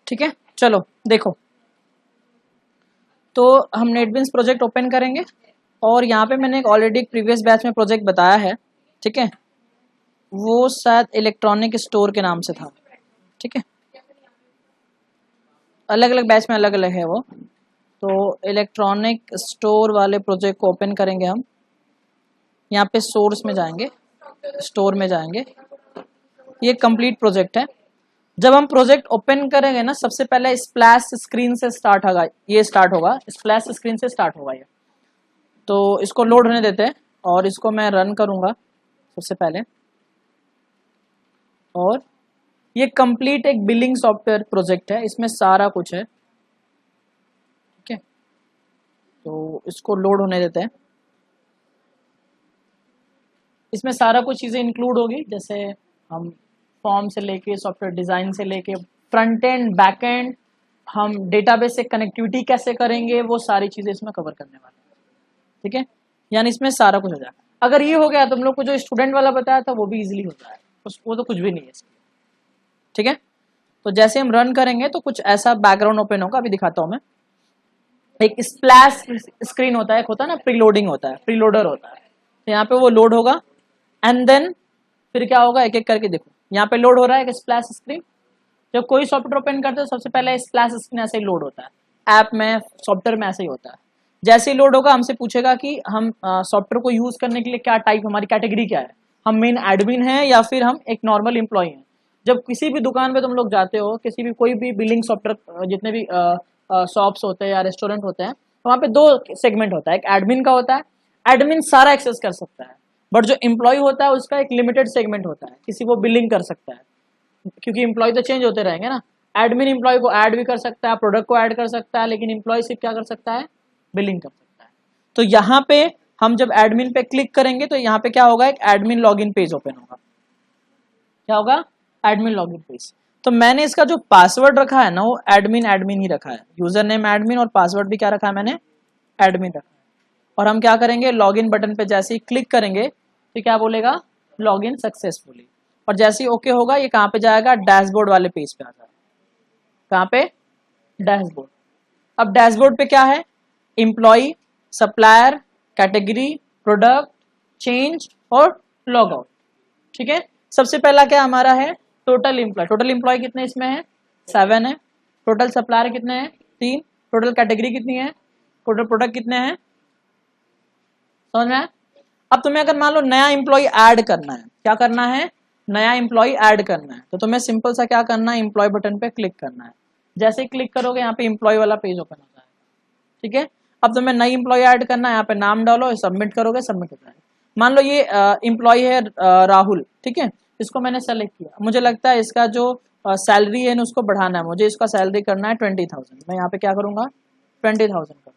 ठीक है, चलो देखो, तो हम नेटबिन्स प्रोजेक्ट ओपन करेंगे और यहाँ पे मैंने ऑलरेडी एक प्रीवियस बैच में प्रोजेक्ट बताया है, ठीक है, वो शायद इलेक्ट्रॉनिक स्टोर के नाम से था, ठीक है, अलग अलग बैच में अलग अलग है वो। तो इलेक्ट्रॉनिक स्टोर वाले प्रोजेक्ट को ओपन करेंगे हम, यहाँ पे सोर्स में जाएंगे, स्टोर में जाएंगे, ये कंप्लीट प्रोजेक्ट है। जब हम प्रोजेक्ट ओपन करेंगे ना, सबसे पहले स्प्लैश स्क्रीन से स्टार्ट होगा, ये स्टार्ट होगा, स्प्लैश स्क्रीन से स्टार्ट होगा ये। तो इसको लोड होने देते हैं और इसको मैं रन करूंगा सबसे पहले। और ये कंप्लीट एक बिलिंग सॉफ्टवेयर प्रोजेक्ट है, इसमें सारा कुछ है, ठीक है। तो इसको लोड होने देते हैं, इसमें सारा कुछ चीज़ें इंक्लूड होगी, जैसे हम फॉर्म से लेके सॉफ्टवेयर डिज़ाइन से लेके फ्रंट एंड बैक एंड, हम डेटाबेस से कनेक्टिविटी कैसे करेंगे, वो सारी चीज़ें इसमें कवर करने वाले हैं, ठीक है। यानी इसमें सारा कुछ हो जाए। अगर ये हो गया तो हम लोग को जो स्टूडेंट वाला बताया था वो भी इजीली हो जाए, वो तो कुछ भी नहीं है इसमें, ठीक है। तो जैसे हम रन करेंगे तो कुछ ऐसा बैकग्राउंड ओपन होगा, अभी दिखाता हूँ मैं। एक स्प्लैश स्क्रीन होता है, एक होता है ना प्रीलोडिंग होता है, प्रीलोडर होता है, तो यहाँ पे वो लोड होगा एंड देन फिर क्या होगा, एक एक करके देखो, यहाँ पे लोड हो रहा है एक स्प्लैश स्क्रीन। जब कोई सॉफ्टवेयर ओपन करते हो सबसे पहले स्प्लैश स्क्रीन ऐसे ही लोड होता है, ऐप में सॉफ्टवेयर में ऐसे ही होता है। जैसे ही लोड होगा हमसे पूछेगा कि हम सॉफ्टवेयर को यूज करने के लिए क्या टाइप, हमारी कैटेगरी क्या है, हम मेन एडमिन है या फिर हम एक नॉर्मल एम्प्लॉय हैं। जब किसी भी दुकान पे तुम लोग जाते हो, किसी भी कोई भी बिलिंग सॉफ्टवेयर, जितने भी शॉप्स होते हैं या रेस्टोरेंट होते हैं, तो वहाँ पे दो सेगमेंट होता है, एक एडमिन का होता है, एडमिन सारा एक्सेस कर सकता है, बट जो एम्प्लॉय होता है उसका एक लिमिटेड सेगमेंट होता है, किसी वो बिलिंग कर सकता है, क्योंकि एम्प्लॉय तो चेंज होते रहेंगे ना। एडमिन एम्प्लॉय को ऐड भी कर सकता है, प्रोडक्ट को ऐड कर सकता है, लेकिन एम्प्लॉय सिर्फ क्या कर सकता है, बिलिंग कर सकता है। तो यहाँ पे हम जब एडमिन पे क्लिक करेंगे तो यहाँ पे क्या होगा, एक एडमिन लॉगिन पेज ओपन होगा, क्या होगा, एडमिन लॉगिन पेज। तो मैंने इसका जो पासवर्ड रखा है ना वो एडमिन एडमिन ही रखा है, यूजर नेम एडमिन और पासवर्ड भी क्या रखा है मैंने, एडमिन रखा है। और हम क्या करेंगे, लॉगिन बटन पे जैसे ही क्लिक करेंगे तो क्या बोलेगा, लॉगिन सक्सेसफुली, और जैसे ही ओके होगा ये कहाँ पे जाएगा, डैशबोर्ड वाले पेज पे आ जाएगा। कहाँ पे, डैशबोर्ड। अब डैशबोर्ड पे क्या है, employee, supplier, category, product, change और लॉग आउट, ठीक है। सबसे पहला क्या हमारा है, टोटल एम्प्लॉय। टोटल एम्प्लॉय कितने इसमें है, 7 है। टोटल सप्लायर कितने हैं, 3। टोटल कैटेगरी कितनी है, टोटल प्रोडक्ट कितने हैं, समझ में। अब तुम्हें अगर मान लो नया एम्प्लॉय ऐड करना है, क्या करना है, नया एम्प्लॉय ऐड करना है, तो तुम्हें सिंपल सा क्या करना है, एम्प्लॉय बटन पे क्लिक करना है। जैसे ही क्लिक करोगे यहाँ पे एम्प्लॉय वाला पेज ओपन हो जाएगा, ठीक है। अब तुम्हें नई एम्प्लॉय ऐड करना है, यहाँ पे नाम डालो, सबमिट करोगे, सबमिट हो जाएगा। मान लो ये एम्प्लॉय है राहुल, ठीक है, इसको मैंने सेलेक्ट किया, मुझे लगता है इसका जो सैलरी है उसको बढ़ाना है, मुझे इसका सैलरी करना है 20,000, मैं यहाँ पे क्या करूंगा, 20,000 कर दूंगा।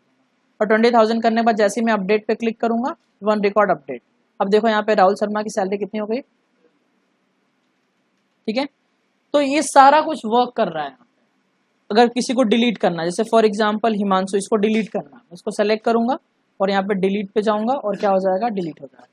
और 20,000 करने के बाद जैसे ही मैं अपडेट पे क्लिक करूंगा, वन रिकॉर्ड अपडेट, अब देखो यहाँ पे राहुल शर्मा की सैलरी कितनी हो गई, ठीक है। तो ये सारा कुछ वर्क कर रहा है। अगर किसी को डिलीट करना है, जैसे फॉर एग्जांपल हिमांशु, इसको डिलीट करना है, इसको सेलेक्ट करूंगा और यहाँ पे डिलीट पे जाऊंगा और क्या हो जाएगा, डिलीट हो जाएगा,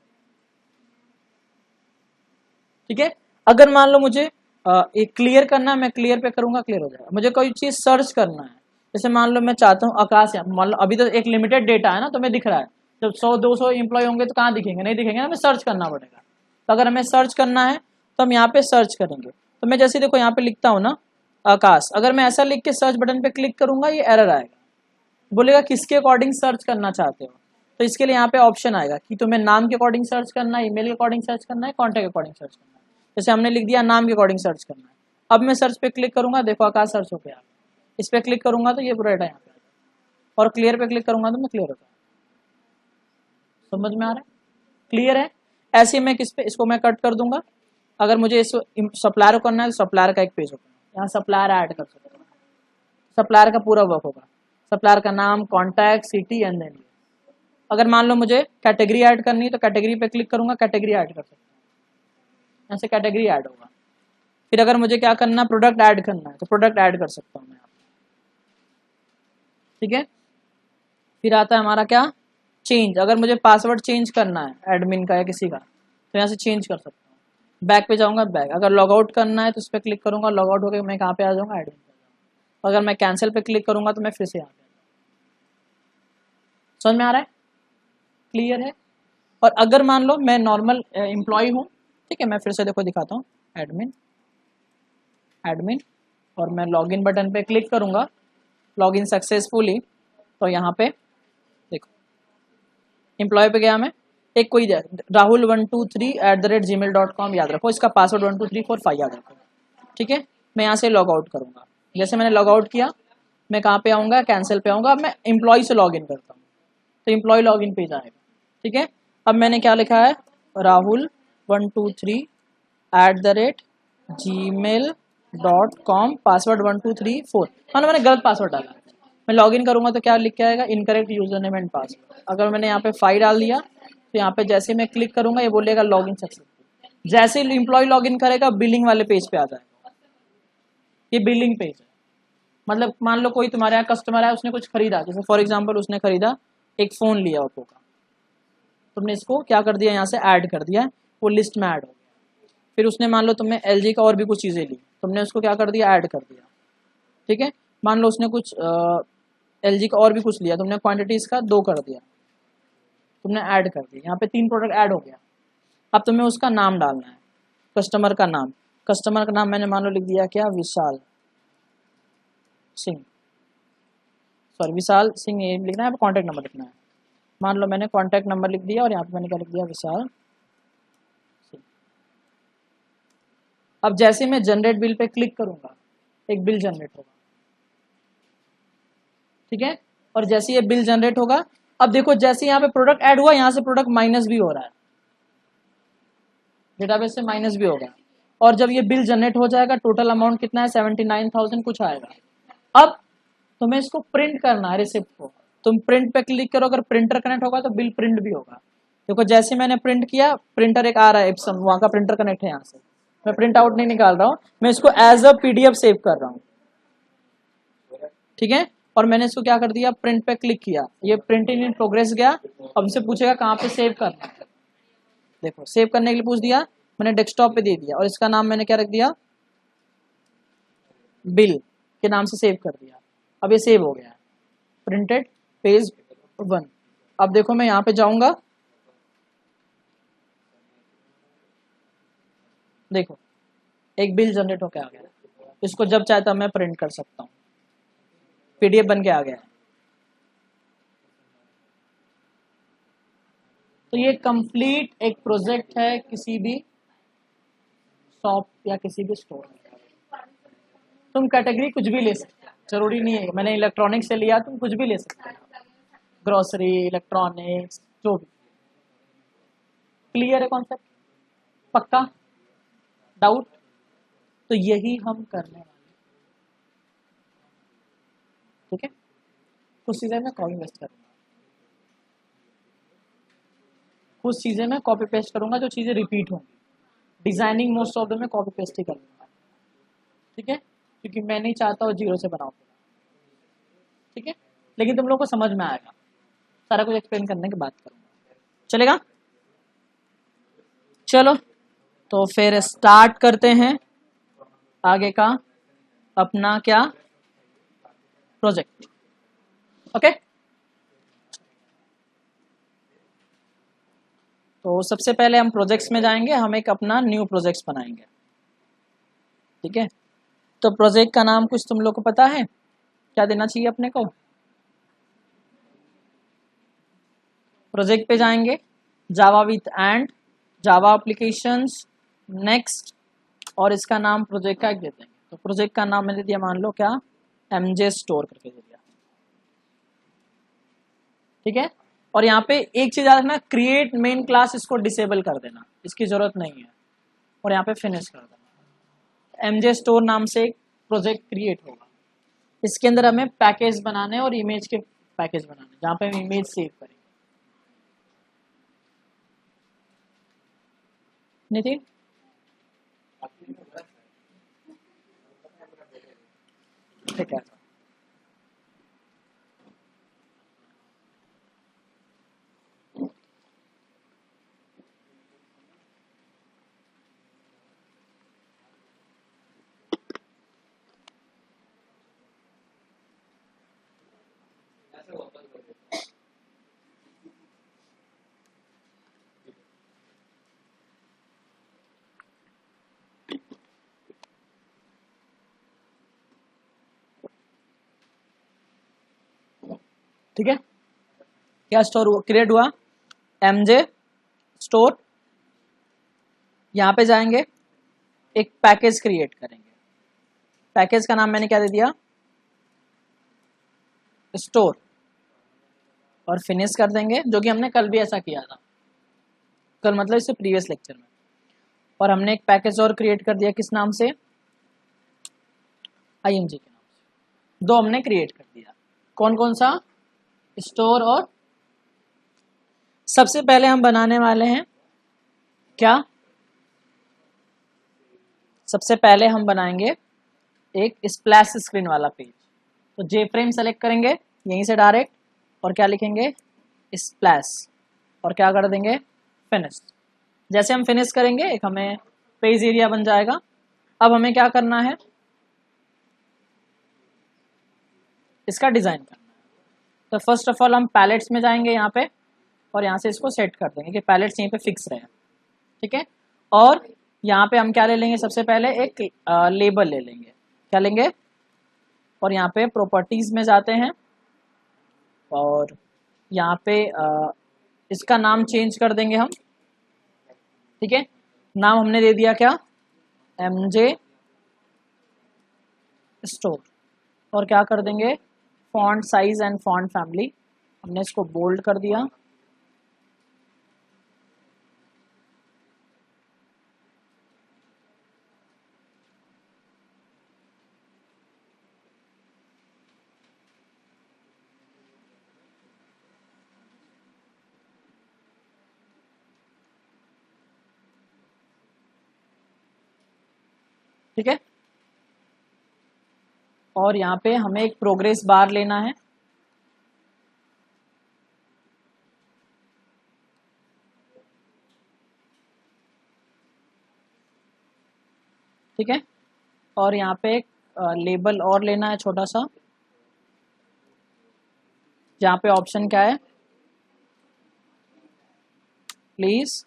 ठीक है। अगर मान लो मुझे एक क्लियर करना है, मैं क्लियर पे करूंगा, क्लियर हो जाएगा। मुझे कोई चीज सर्च करना है, जैसे मान लो मैं चाहता हूँ आकाश, मान लो अभी तो एक लिमिटेड डेटा है ना, तो मैं दिख रहा है, जब 100-200 एम्प्लॉय होंगे तो कहाँ दिखेंगे, नहीं दिखेंगे ना, हमें सर्च करना पड़ेगा। तो अगर हमें सर्च करना है तो हम यहाँ पे सर्च करेंगे, तो मैं जैसे देखो यहाँ पे लिखता हूँ ना आकाश, अगर मैं ऐसा लिख के सर्च बटन पे क्लिक करूंगा ये एरर आएगा, बोलेगा किसके अकॉर्डिंग सर्च करना चाहते हो। तो इसके लिए यहाँ पे ऑप्शन आएगा कि तुम्हें नाम के अकॉर्डिंग सर्च करना है, ईमेल के अकॉर्डिंग सर्च करना है, कॉन्टैक्ट के अकॉर्डिंग सर्च करना है। जैसे हमने लिख दिया नाम के अकॉर्डिंग सर्च करना है। अब मैं सर्च पे क्लिक करूंगा, देखो आकाश सर्च हो गया, इस पे क्लिक करूंगा तो ये पूरा डेटा यहाँ पे, और क्लियर पे क्लिक करूंगा तो मैं क्लियर होता है। समझ में आ रहा है, क्लियर है। ऐसे ही मैं किस पे, इसको मैं कट कर दूंगा। अगर मुझे इस सप्लायर करना है तो सप्लायर का एक पेज होगा, यहाँ सप्लायर ऐड कर सकते हो, सप्लायर का पूरा वर्क होगा, सप्लायर का नाम, कॉन्टैक्ट, सिटी एंड देन। अगर मान लो मुझे कैटेगरी ऐड करनी है तो कैटेगरी पे क्लिक करूंगा, कैटेगरी ऐड कर सकता हूँ, यहाँ से कैटेगरी ऐड होगा। फिर अगर मुझे क्या करना है, प्रोडक्ट ऐड करना है तो प्रोडक्ट ऐड कर सकता हूँ मैं, ठीक है। फिर आता है हमारा क्या, चेंज। अगर मुझे पासवर्ड चेंज करना है एडमिन का या किसी का तो यहाँ से चेंज कर सकता हूँ। बैक पे जाऊँगा, बैक। अगर लॉग आउट करना है तो उस पर क्लिक करूँगा, लॉग आउट होकर मैं कहाँ पे आ जाऊँगा, एडमिन पे आ जाऊँगा। अगर मैं कैंसिल पे क्लिक करूंगा तो मैं फिर से आ गया। समझ में आ रहा है? क्लियर है? और अगर मान लो मैं नॉर्मल एम्प्लॉय हूँ, ठीक है, मैं फिर से देखो दिखाता हूँ, एडमिन एडमिन, और मैं लॉगिन बटन पे क्लिक करूंगा, लॉगिन सक्सेसफुली, तो यहाँ पे देखो एम्प्लॉय पे गया मैं, एक कोई rahul123@gmail.com याद रखो, इसका पासवर्ड 1234 याद रखो, ठीक है। मैं यहाँ से लॉग आउट करूंगा, जैसे मैंने लॉग आउट किया मैं कहाँ पे आऊँगा, कैंसिल पे आऊँगा। अब मैं एम्प्लॉय से लॉग इन करता हूँ, तो एम्प्लॉय लॉग इन पेज आएगा, ठीक है। अब मैंने क्या लिखा है, rahul123@gmail.com, पासवर्ड 1234, मतलब मैंने गलत पासवर्ड डाला। मैं लॉग इन करूंगा तो क्या लिख के आएगा, incorrect user name and password. अगर मैंने यहाँ पे 5 डाल दिया तो यहाँ पे जैसे मैं क्लिक करूंगा ये बोलेगा लॉग इन सक्सेसफुल। जैसे एम्प्लॉय लॉग इन करेगा बिलिंग वाले पेज पे आ जाएगा, ये बिलिंग पेज है। मतलब मान लो कोई तुम्हारे यहाँ कस्टमर है, उसने कुछ खरीदा, जैसे फॉर एग्जाम्पल उसने खरीदा एक फोन लिया ओप्पो का, तुमने इसको क्या कर दिया, यहाँ से ऐड कर दिया, वो लिस्ट में ऐड हो गया। फिर उसने मान लो तुमने एलजी का और भी कुछ चीज़ें ली, तुमने उसको क्या कर दिया, ऐड कर दिया, ठीक है। मान लो उसने कुछ एलजी का और भी कुछ लिया, तुमने क्वांटिटीज का 2 कर दिया, तुमने ऐड कर दिया, यहाँ पे 3 प्रोडक्ट ऐड हो गया। अब तुम्हें उसका नाम डालना है, कस्टमर का नाम, कस्टमर का नाम मैंने मान लो लिख दिया क्या, विशाल सिंह, सॉरी विशाल सिंह ये लिखना है, कॉन्टैक्ट नंबर लिखना है। मान लो मैंने कॉन्टैक्ट नंबर लिख दिया और यहाँ पे मैंने क्या लिख दिया, विशाल सिंह। अब जैसे मैं जनरेट बिल पे क्लिक करूंगा एक बिल जनरेट होगा, ठीक है। और जैसे ये बिल जनरेट होगा, अब देखो जैसे यहाँ पे प्रोडक्ट ऐड हुआ, यहाँ से प्रोडक्ट माइनस भी हो रहा है, डेटाबेस से माइनस भी होगा। और जब ये बिल जनरेट हो जाएगा, टोटल अमाउंट कितना है, 79,000 कुछ आएगा। अब तुम्हें इसको प्रिंट करना है, रिसिप्ट को तुम प्रिंट पे क्लिक करो, अगर प्रिंटर कनेक्ट होगा तो बिल प्रिंट भी होगा। देखो जैसे मैंने प्रिंट किया, प्रिंटर एक आ रहा है एप्सन, वहां का प्रिंटर कनेक्ट है, यहाँ से मैं प्रिंट आउट नहीं निकाल रहा हूँ, मैं इसको एज अ पीडीएफ सेव कर रहा हूँ, ठीक है। और मैंने इसको क्या कर दिया, प्रिंट पे क्लिक किया, ये प्रिंटिंग इन प्रोग्रेस गया। अब हमसे पूछेगा कहाँ पे सेव करना है, देखो सेव करने के लिए पूछ दिया, मैंने डेस्कटॉप पे दे दिया और इसका नाम मैंने क्या रख दिया, बिल के नाम से सेव कर दिया। अब ये सेव हो गया है, प्रिंटेड पेज 1। अब देखो मैं यहाँ पे जाऊंगा, देखो एक बिल जनरेट होकर आ गया, इसको जब चाहता मैं प्रिंट कर सकता हूँ, पीडीएफ बन के आ गया है। तो ये कंप्लीट एक प्रोजेक्ट है किसी भी शॉप या किसी भी स्टोर में। तुम कैटेगरी कुछ भी ले सकते हो, जरूरी नहीं है मैंने इलेक्ट्रॉनिक्स से लिया, तुम कुछ भी ले सकते हो, ग्रोसरी, इलेक्ट्रॉनिक्स, जो भी। क्लियर है कॉन्सेप्ट? पक्का? डाउट? तो यही हम करने वाले, ठीक है। कुछ चीजें मैं कॉपी पेस्ट करूंगा, कुछ चीजें मैं कॉपी पेस्ट करूंगा, जो चीजें रिपीट होंगी। डिजाइनिंग मोस्ट ऑफ द मैं कॉपी पेस्ट ही करूंगा, ठीक है, क्योंकि मैं नहीं चाहता वो जीरो से बनाऊं, ठीक है। लेकिन तुम लोग को समझ में आएगा, सारा कुछ एक्सप्लेन करने के बाद करूंगा, चलेगा? चलो तो फिर स्टार्ट करते हैं आगे का अपना क्या, प्रोजेक्ट, ओके। तो सबसे पहले हम प्रोजेक्ट्स में जाएंगे, हम एक अपना न्यू प्रोजेक्ट्स बनाएंगे, ठीक है। तो प्रोजेक्ट का नाम कुछ तुम लोग को पता है क्या देना चाहिए अपने को? प्रोजेक्ट पे जाएंगे, Java with and, Java applications, next, और इसका नाम प्रोजेक्ट का देते हैं। तो प्रोजेक्ट का नाम मैंने दिया मान लो क्या, एमजे स्टोर करके दे दिया, ठीक है। और यहाँ पे एक चीज याद रखना, क्रिएट मेन क्लास इसको डिसेबल कर देना, इसकी जरूरत नहीं है, और यहाँ पे फिनिश कर देना। एमजे स्टोर नाम से एक प्रोजेक्ट क्रिएट होगा, इसके अंदर हमें पैकेज बनाने और इमेज के पैकेज बनाने, जहाँ पे हम इमेज सेव करेंगे। नितिन ठीक है, ठीक है, क्या स्टोर क्रिएट हुआ, mj स्टोर, यहाँ पे जाएंगे, एक पैकेज क्रिएट करेंगे, पैकेज का नाम मैंने क्या दे दिया, स्टोर, और फिनिश कर देंगे, जो कि हमने कल भी ऐसा किया था, कल मतलब इससे प्रीवियस लेक्चर में। और हमने एक पैकेज और क्रिएट कर दिया, किस नाम से, img के नाम से, दो हमने क्रिएट कर दिया, कौन कौन सा, स्टोर और, सबसे पहले हम बनाने वाले हैं क्या, सबसे पहले हम बनाएंगे एक स्प्लैश स्क्रीन वाला पेज, तो जे फ्रेम सेलेक्ट करेंगे यहीं से डायरेक्ट, और क्या लिखेंगे, स्प्लैश, और क्या कर देंगे, फिनिश। जैसे हम फिनिश करेंगे एक हमें पेज एरिया बन जाएगा। अब हमें क्या करना है, इसका डिजाइन करना है। तो फर्स्ट ऑफ ऑल हम पैलेट्स में जाएंगे यहाँ पे, और यहाँ से इसको सेट कर देंगे कि पैलेट्स यहीं पे फिक्स रहे, ठीक है। और यहाँ पे हम क्या ले लेंगे, सबसे पहले एक लेबल ले लेंगे, क्या लेंगे, और यहाँ पे प्रॉपर्टीज में जाते हैं, और यहाँ पे इसका नाम चेंज कर देंगे हम, ठीक है। नाम हमने दे दिया क्या, mj स्टोर, और क्या कर देंगे, font size and font family, हमने इसको बोल्ड कर दिया, ठीक है। और यहाँ पे हमें एक प्रोग्रेस बार लेना है, ठीक है। और यहाँ पे एक लेबल और लेना है छोटा सा, जहाँ पे ऑप्शन क्या है, प्लीज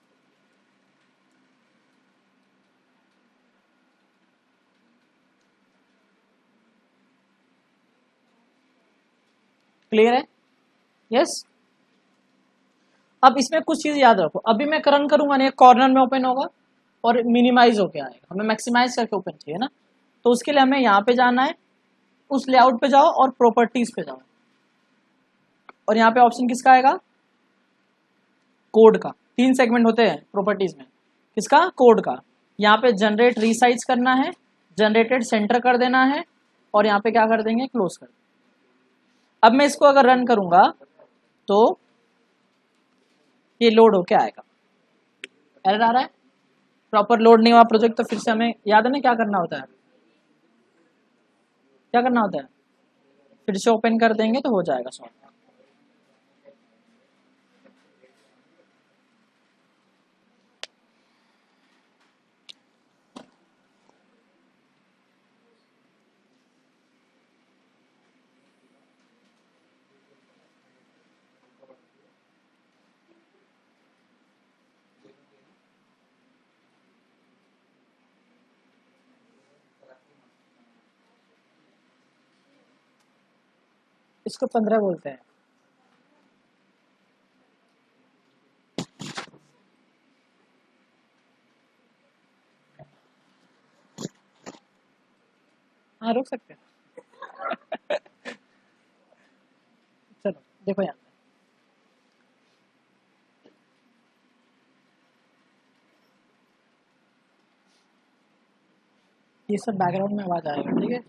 क्लियर है, यस। अब इसमें कुछ चीज याद रखो, अभी मैं रन करूंगा ना, कॉर्नर में ओपन होगा और मिनिमाइज होके आएगा, हमें मैक्सिमाइज करके ओपन चाहिए ना, तो उसके लिए हमें यहाँ पे जाना है, उस लेआउट पे जाओ और प्रॉपर्टीज पे जाओ, और यहाँ पे ऑप्शन किसका आएगा, कोड का, 3 सेगमेंट होते हैं प्रॉपर्टीज में, किसका, कोड का। यहाँ पे जनरेट रीसाइज करना है, जनरेटेड सेंटर कर देना है, और यहाँ पे क्या कर देंगे, क्लोज कर देंगे। अब मैं इसको अगर रन करूंगा तो ये लोड होके आएगा, एरर आ रहा है, प्रॉपर लोड नहीं हुआ प्रोजेक्ट, तो फिर से हमें याद है ना क्या करना होता है, क्या करना होता है, फिर से ओपन कर देंगे तो हो जाएगा सॉल्व। इसको 15 बोलते हैं, हाँ रोक सकते हैं। चलो देखो यहाँ ये सब बैकग्राउंड में आवाज आएगा, ठीक है,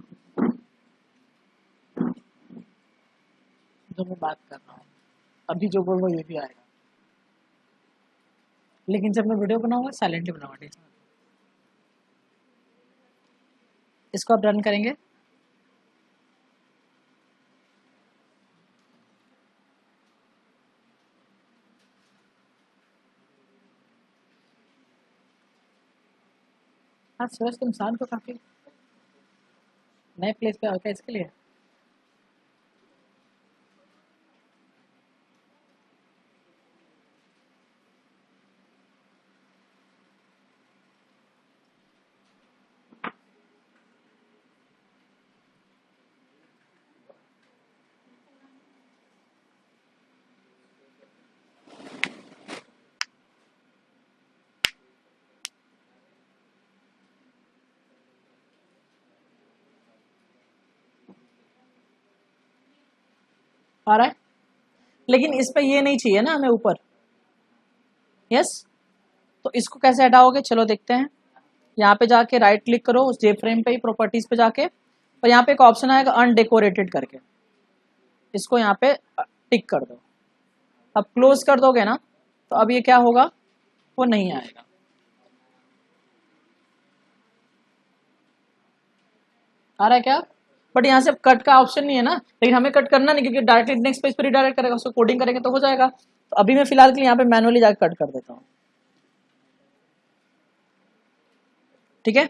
जो मैं बात कर रहा हूँ अभी जो बोल रहा हूँ ये भी आएगा, लेकिन जब मैं वीडियो बनाऊंगा साइलेंटली बनाऊंगा, ठीक है। इसको अब रन करेंगे, हाँ सूरज तुम शाम को काफी नए प्लेस पे आओगे इसके लिए, आ रहा है, लेकिन इस पे ये नहीं चाहिए ना हमें ऊपर। यस, तो इसको कैसे हटाओगे, चलो देखते हैं। यहाँ पे जाके राइट क्लिक करो उस जे फ्रेम पे ही, प्रॉपर्टीज पे जाके, और यहाँ पे एक ऑप्शन आएगा अनडेकोरेटेड करके, इसको यहाँ पे टिक कर दो। अब क्लोज कर दोगे ना, तो अब ये क्या होगा, वो नहीं आएगा। आ रहा है क्या? बट यहाँ से कट का ऑप्शन नहीं है ना, लेकिन हमें कट करना नहीं, क्योंकि डायरेक्टली नेक्स्ट पेज पर रिडायरेक्ट करेगा, उसको कोडिंग करेंगे तो हो जाएगा। तो अभी मैं फिलहाल के लिए यहाँ पे मैनुअली जाकर कट कर देता हूँ। ठीक है,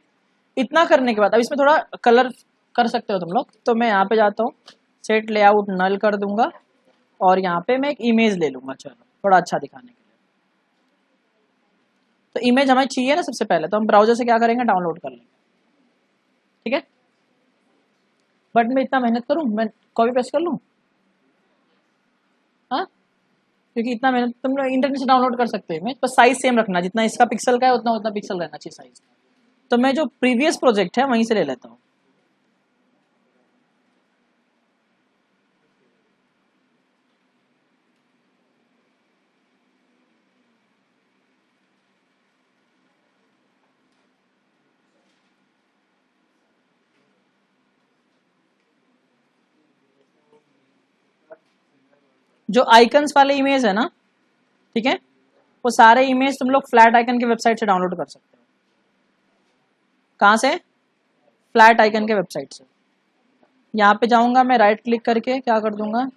इतना करने के बाद अब इसमें थोड़ा कलर कर सकते हो तुम लोग, तो मैं यहाँ पे जाता हूँ, सेट लेआउट नल कर दूंगा, और यहाँ पे मैं एक इमेज ले लूंगा, चलो थोड़ा अच्छा दिखाने के लिए। तो इमेज हमें चाहिए ना, सबसे पहले तो हम ब्राउजर से क्या करेंगे, डाउनलोड कर लेंगे। ठीक है, बट मैं इतना मेहनत करूँ, मैं कॉपी पेस्ट कर लूँ? हाँ, क्योंकि इतना मेहनत तुम लोग इंटरनेट से डाउनलोड कर सकते हो इमेज, बस साइज सेम रखना, जितना इसका पिक्सल का है उतना उतना पिक्सल रहना चाहिए साइज। तो मैं जो प्रीवियस प्रोजेक्ट है वहीं से ले लेता हूँ। जो आइकन्स वाले इमेज है ना, ठीक है, वो सारे इमेज तुम लोग फ्लैट आइकन की वेबसाइट से डाउनलोड कर सकते हो। कहाँ से? फ्लैट आइकन के वेबसाइट से। यहाँ पे जाऊंगा मैं, राइट क्लिक करके क्या कर दूंगा,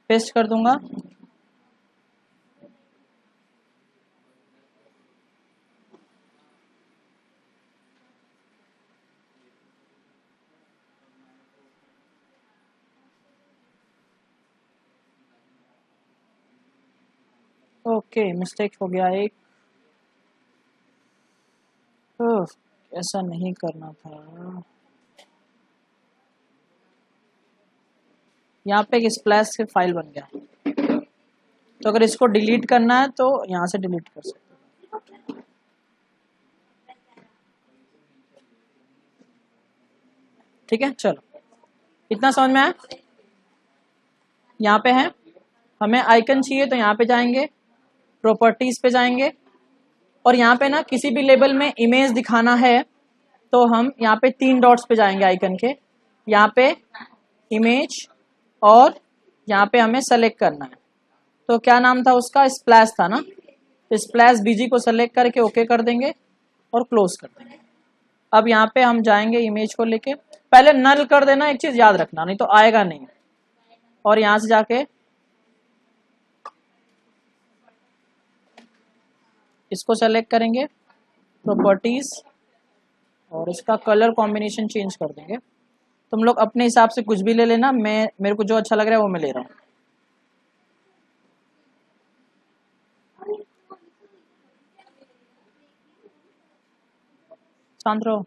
पेस्ट कर दूंगा। ओके, मिस्टेक हो गया एक। ऐसा नहीं करना था। यहाँ पे एक स्प्लैश से फाइल बन गया, तो अगर इसको डिलीट करना है तो यहाँ से डिलीट कर सकते हो। ठीक है, चलो इतना समझ में आया। यहाँ पे है, हमें आइकन चाहिए तो यहाँ पे जाएंगे, प्रॉपर्टीज पे जाएंगे, और यहाँ पे ना किसी भी लेबल में इमेज दिखाना है तो हम यहाँ पे 3 डॉट्स पे जाएंगे आइकन के, यहाँ पे इमेज, और यहाँ पे हमें सेलेक्ट करना है। तो क्या नाम था उसका, स्प्लैश था ना, तो स्प्लैश बीजी को सेलेक्ट करके ओके कर देंगे और क्लोज कर देंगे। अब यहाँ पे हम जाएंगे इमेज को लेके, पहले नल कर देना, एक चीज याद रखना, नहीं तो आएगा नहीं। और यहाँ से जाके इसको सेलेक्ट करेंगे, प्रॉपर्टीज, और इसका कलर कॉम्बिनेशन चेंज कर देंगे। तुम लोग अपने हिसाब से कुछ भी ले लेना, मैं मेरे को जो अच्छा लग रहा है वो मैं ले रहा हूँ। शांत रहो।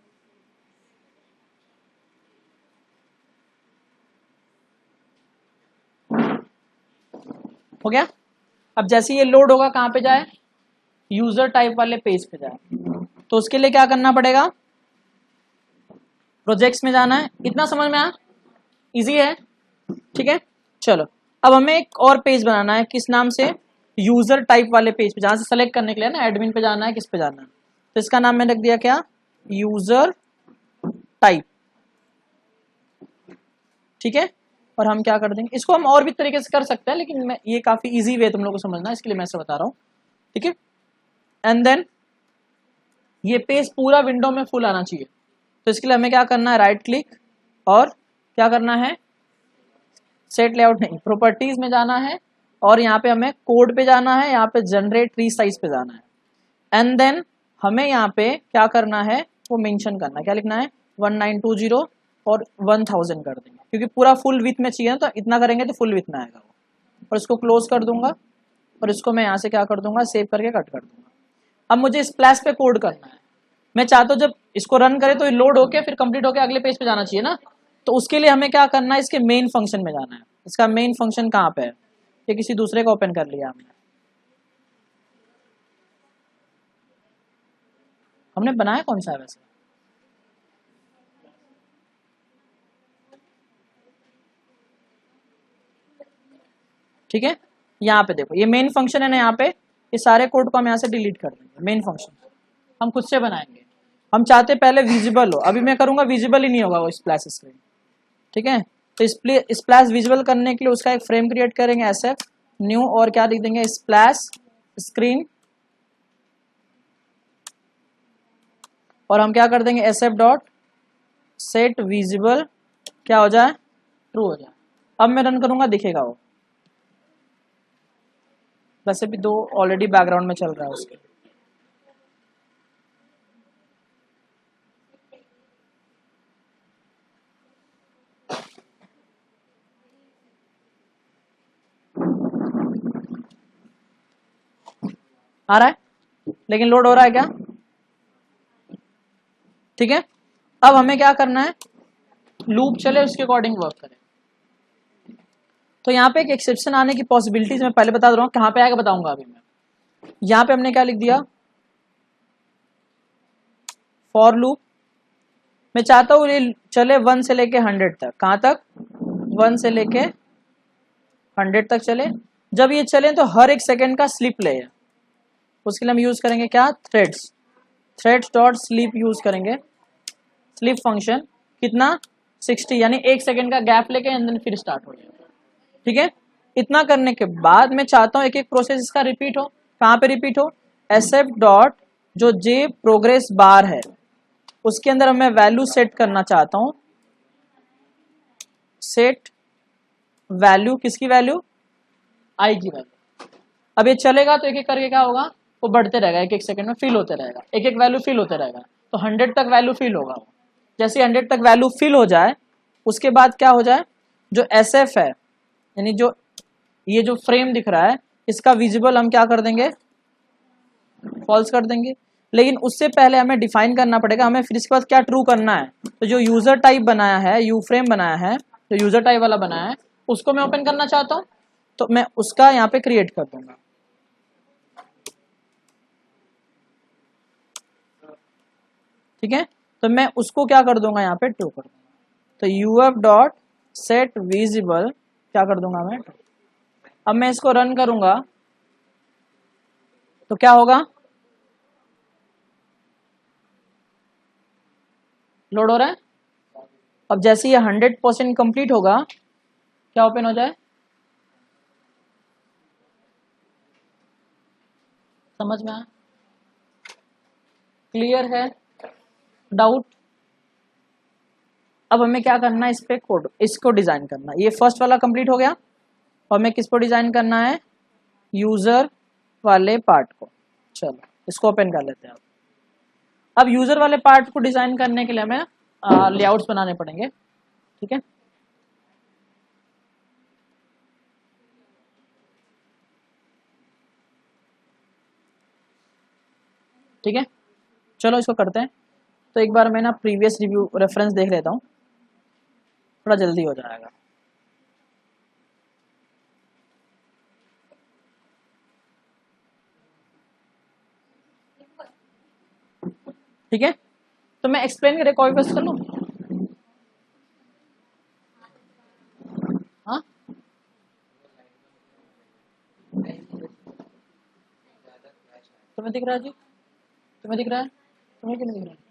हो गया। अब जैसे ये लोड होगा कहाँ पे जाए, यूजर टाइप वाले पेज पे जाए। तो उसके लिए क्या करना पड़ेगा, प्रोजेक्ट्स में जाना है। इतना समझ में आया, इजी है। ठीक है, चलो अब हमें एक और पेज बनाना है, किस नाम से, यूजर टाइप वाले पेज पे, जहां से सेलेक्ट करने के लिए ना एडमिन पे जाना है, किस पे जाना है। तो इसका नाम मैंने रख दिया क्या, यूजर टाइप। ठीक है, और हम क्या कर देंगे, इसको हम और भी तरीके से कर सकते हैं, लेकिन मैं ये काफी इजी वे तुम लोग को समझना है, इसके लिए मैं ऐसे बता रहा हूँ। ठीक है, एंड देन ये पेज पूरा विंडो में फुल आना चाहिए। तो इसके लिए हमें क्या करना है, राइट क्लिक, और क्या करना है, सेट लेआउट नहीं, प्रॉपर्टीज में जाना है, और यहाँ पे हमें कोड पे जाना है, यहाँ पे जनरेट रीसाइज पे जाना है। एंड देन हमें यहाँ पे क्या करना है, वो मेंशन करना है, क्या लिखना है, 1920 और 1000 कर देंगे, क्योंकि पूरा फुल विथ में चाहिए ना, तो इतना करेंगे तो फुल विथ में आएगा वो। और इसको क्लोज कर दूंगा, और इसको मैं यहाँ से क्या कर दूंगा, सेव करके कट कर दूंगा। अब मुझे स्प्लैश पे कोड करना है। मैं चाहता हूँ जब इसको रन करे तो लोड होके फिर कंप्लीट होके अगले पेज पे जाना चाहिए ना, तो उसके लिए हमें क्या करना है, इसके मेन फंक्शन में जाना है। इसका मेन फंक्शन कहाँ पे है, ये किसी दूसरे का ओपन कर लिया हमने बनाया कौन सा है वैसे, ठीक है, यहाँ पे देखो ये मेन फंक्शन है ना, यहाँ पे ये सारे कोड को हम यहाँ से डिलीट कर देंगे। मेन फंक्शन हम खुद से बनाएंगे, हम चाहते पहले विजिबल हो, अभी मैं करूंगा विजिबल ही नहीं होगा वो स्प्लैश स्क्रीन। ठीक है, तो स्प्लैश विजिबल करने के लिए उसका एक फ्रेम क्रिएट करेंगे एसएफ न्यू, और क्या लिख देंगे स्प्लैश स्क्रीन, और हम क्या कर देंगे एसएफ डॉट सेट विजिबल, क्या हो जाए ट्रू हो जाए। अब मैं रन करूंगा दिखेगा वो, वैसे भी 2 ऑलरेडी बैकग्राउंड में चल रहा है उसके। आ रहा है, लेकिन लोड हो रहा है क्या? ठीक है, अब हमें क्या करना है, लूप चले उसके अकॉर्डिंग वर्क करें। तो यहाँ पे एक एक्सेप्शन आने की पॉसिबिलिटीज मैं पहले बता दे रहा हूँ, कहाँ पे आएगा बताऊंगा अभी मैं। यहाँ पे हमने क्या लिख दिया, फॉर लूप मैं चाहता हूँ ये चले 1 से लेके 100 तक। कहाँ तक? 1 से लेके 100 तक चले। जब ये चले तो हर एक सेकेंड का स्लिप ले, उसके लिए हम यूज करेंगे क्या, threads. Threads dot sleep use करेंगे, स्लीप फंक्शन कितना 60, यानी 1 सेकेंड का गैप लेके एंड देन फिर स्टार्ट हो जाएगा। ठीक है, इतना करने के बाद मैं चाहता हूँ एक एक प्रोसेस इसका रिपीट हो। कहाँ पे रिपीट हो, एसएफ डॉट जो जे प्रोग्रेस बार है उसके अंदर मैं वैल्यू सेट करना चाहता हूँ, सेट वैल्यू, किसकी वैल्यू, आई की वैल्यू। अब ये चलेगा तो एक एक करके क्या होगा, वो बढ़ते रहेगा, एक एक सेकंड में फिल होते रहेगा, एक एक वैल्यू फिल होते रहेगा, तो 100 तक वैल्यू फिल होगा। जैसे 100 तक वैल्यू फिल हो जाए उसके बाद क्या हो जाए, जो एस एफ है यानी जो ये जो फ्रेम दिख रहा है इसका विजिबल हम क्या कर देंगे, फॉल्स कर देंगे। लेकिन उससे पहले हमें डिफाइन करना पड़ेगा, हमें फिर इसके बाद क्या ट्रू करना है। तो जो यूजर टाइप बनाया है, यू फ्रेम बनाया है, जो यूजर टाइप वाला बनाया है उसको मैं ओपन करना चाहता हूँ, तो मैं उसका यहाँ पे क्रिएट कर दूंगा। ठीक है, तो मैं उसको क्या कर दूंगा, यहाँ पे ट्रू कर दूंगा। तो यूएफ डॉट सेट विजिबल क्या कर दूंगा मैं, अब मैं इसको रन करूंगा तो क्या होगा, लोड हो रहा है। अब जैसे ये 100% कंप्लीट होगा क्या ओपन हो जाए, समझ में आया, क्लियर है, डाउट? अब हमें क्या करना है, इस पे कोड, इसको डिजाइन करना। ये फर्स्ट वाला कंप्लीट हो गया और हमें किस पर डिजाइन करना है, यूजर वाले पार्ट को। चलो इसको ओपन कर लेते हैं। अब यूजर वाले पार्ट को डिजाइन करने के लिए हमें लेआउट्स बनाने पड़ेंगे। ठीक है, ठीक है, चलो इसको करते हैं। तो एक बार मैं ना प्रीवियस रिव्यू रेफरेंस देख लेता हूँ, थोड़ा जल्दी हो जाएगा। ठीक है, तो मैं एक्सप्लेन करके कॉपी पेस्ट कर लूँ। हाँ, तुम्हें दिख रहा है जी, तुम्हें दिख रहा है, तुम्हें क्यों नहीं दिख रहा है?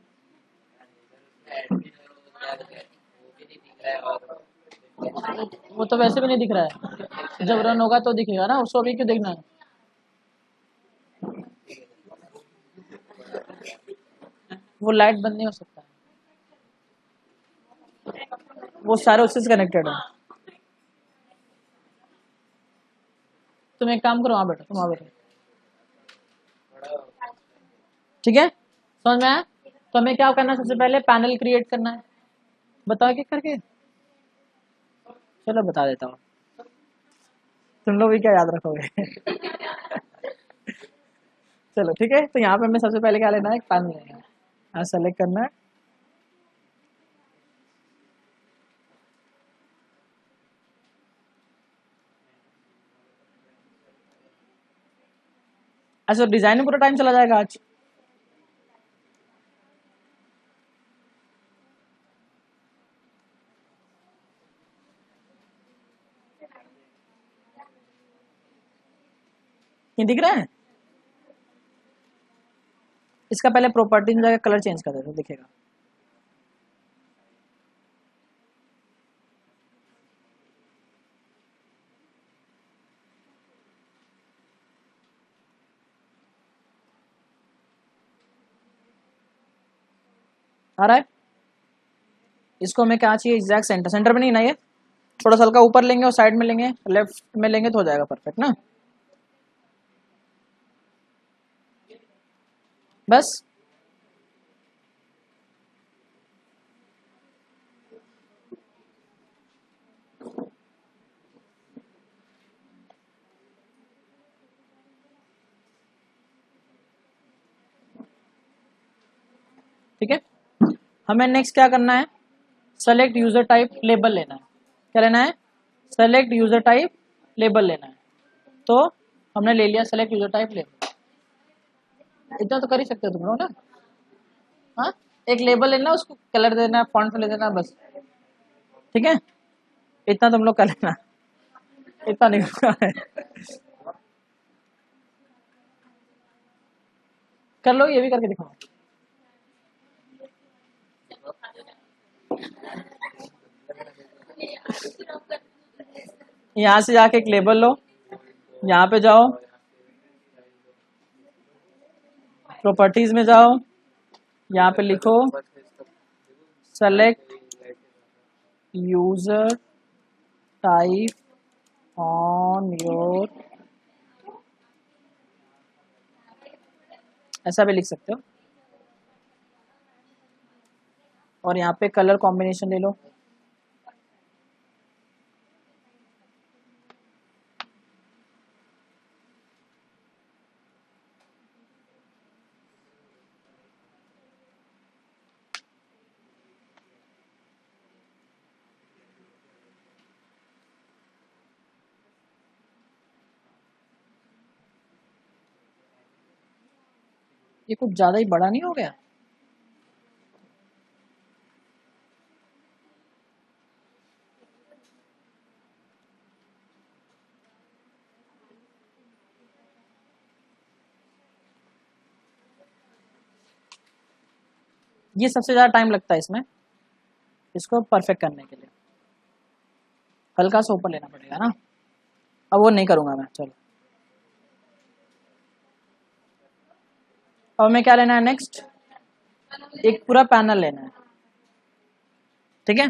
वो तो वैसे भी नहीं दिख रहा है, जब रन होगा तो दिखेगा ना, उसको अभी क्यों देखना है। वो लाइट बंद नहीं हो सकता है, वो सारे उससे कनेक्टेड है। तुम एक काम करो, वहां बैठो, तुम वहां बैठो। ठीक है, समझ में आया? तो हमें क्या करना है, सबसे पहले पैनल क्रिएट करना है। बताओ क्या करके, चलो बता देता हूँ, तुम लोग भी क्या याद रखोगे। चलो ठीक है, तो यहाँ पे हमें सबसे पहले क्या लेना है, एक पैनल लेना है, यहाँ सेलेक्ट करना है। अच्छा, डिजाइन में पूरा टाइम चला जाएगा आज। ये दिख रहा है? इसका पहले प्रॉपर्टी में जाकर कलर चेंज कर देते, दिखेगा। आ रहा है? इसको हमें क्या चाहिए, एग्जैक्ट सेंटर, सेंटर में नहीं ना, ये थोड़ा सा हल्का ऊपर लेंगे और साइड में लेंगे, लेफ्ट में लेंगे तो हो जाएगा परफेक्ट ना। बस ठीक है। हमें नेक्स्ट क्या करना है, सेलेक्ट यूजर टाइप लेबल लेना है। क्या लेना है? सेलेक्ट यूजर टाइप लेबल लेना है। तो हमने ले लिया सेलेक्ट यूजर टाइप लेबल। इतना तो कर ही सकते हो तुम लोग ना। हाँ, एक लेबल लेना, उसको कलर देना, फॉन्ट ले देना, बस। ठीक है, इतना तुम लोग कर लेना, इतना नहीं करना है। कर लो, ये भी करके दिखाओ। यहाँ से जाके एक लेबल लो, यहाँ पे जाओ, प्रॉपर्टीज में जाओ, यहाँ पे लिखो select user type on your, ऐसा भी लिख सकते हो। और यहाँ पे कलर कॉम्बिनेशन ले लो। ये कुछ ज्यादा ही बड़ा नहीं हो गया? ये सबसे ज्यादा टाइम लगता है इसमें, इसको परफेक्ट करने के लिए हल्का सा ऊपर लेना पड़ेगा ना। अब वो नहीं करूंगा मैं, चलो। अब हमें क्या लेना है नेक्स्ट, एक पूरा पैनल लेना है। ठीक है,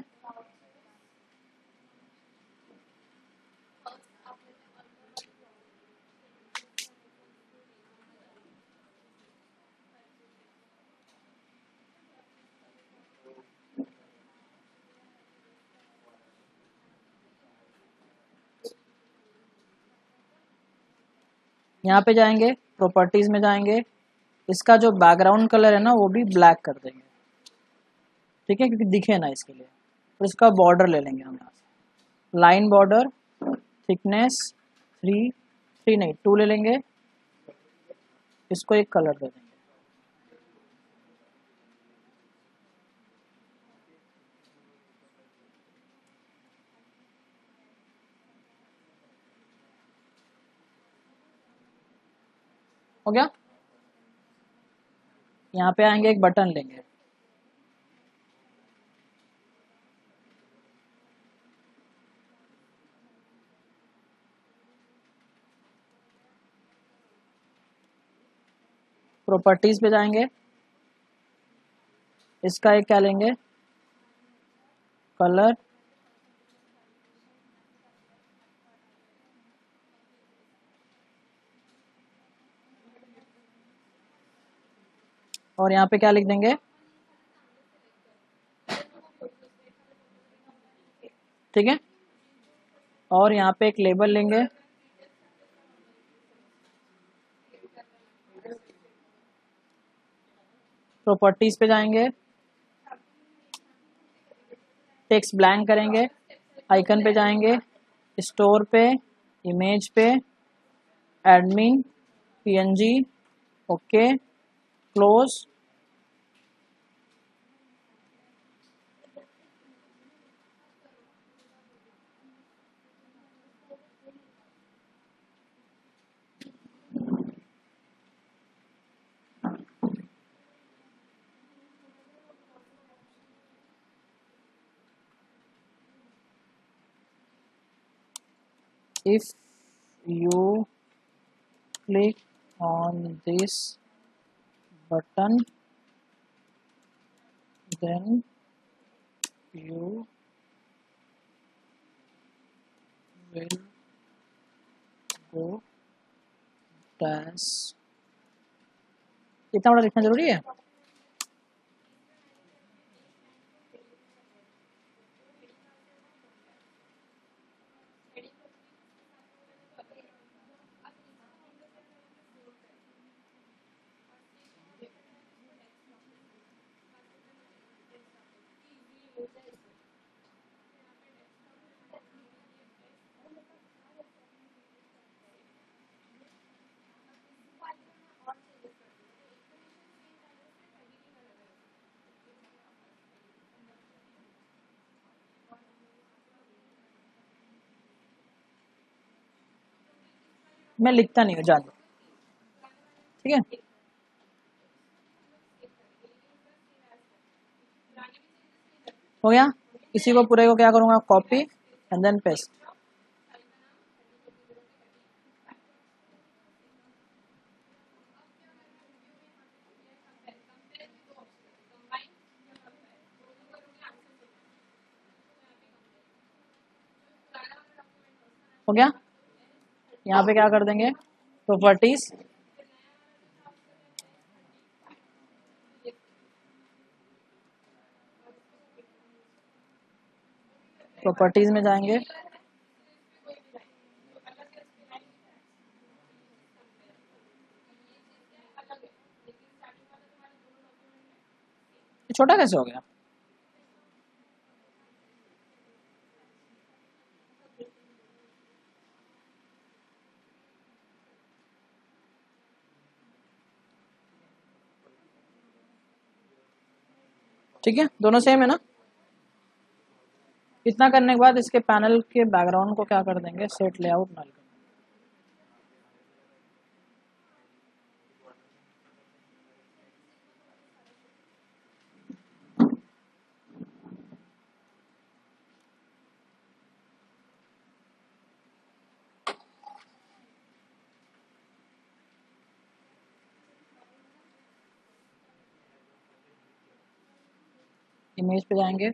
यहाँ पे जाएंगे, प्रॉपर्टीज में जाएंगे, इसका जो बैकग्राउंड कलर है ना वो भी ब्लैक कर देंगे। ठीक है, क्योंकि दिखे ना इसके लिए। तो इसका बॉर्डर ले लेंगे हम यहाँ से, लाइन बॉर्डर, थिकनेस 3, 3 नहीं 2 ले लेंगे, इसको एक कलर दे देंगे। हो गया। यहाँ पे आएंगे, एक बटन लेंगे, प्रॉपर्टीज पे जाएंगे, इसका एक क्या लेंगे, कलर, और यहाँ पे क्या लिख देंगे, ठीक है। और यहाँ पे एक लेबल लेंगे, प्रॉपर्टीज पे जाएंगे, टेक्स्ट ब्लैंक करेंगे, आइकन पे जाएंगे, स्टोर पे, इमेज पे, admin, PNG, okay, close. if you click on this button, then you will go dash। इतना बड़ा लिखना जरूरी है? मैं लिखता नहीं हूँ, जान दो, ठीक है। हो गया। इसी को पूरे को क्या करूँगा, कॉपी एंड देन पेस्ट। हो गया। यहाँ पे क्या कर देंगे, प्रॉपर्टीज, प्रॉपर्टीज में जाएंगे, छोटा कैसे हो गया? ठीक है, दोनों सेम है ना। इतना करने के बाद इसके पैनल के बैकग्राउंड को क्या कर देंगे, सेट लेआउट नल। इमेज पे जाएंगे,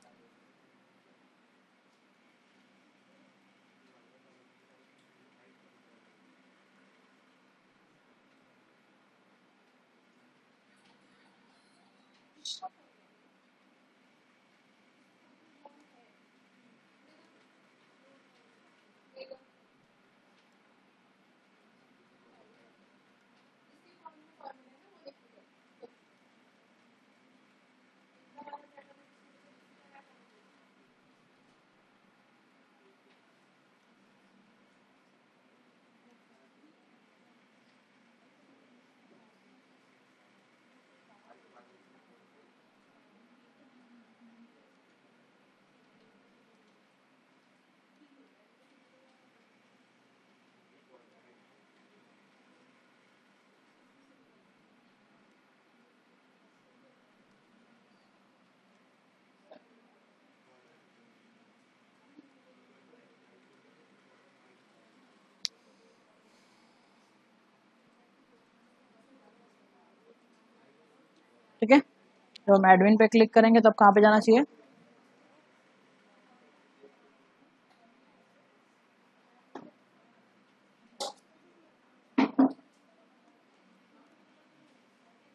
ठीक है। जब हम एडमिन पे क्लिक करेंगे तब कहाँ पे जाना चाहिए,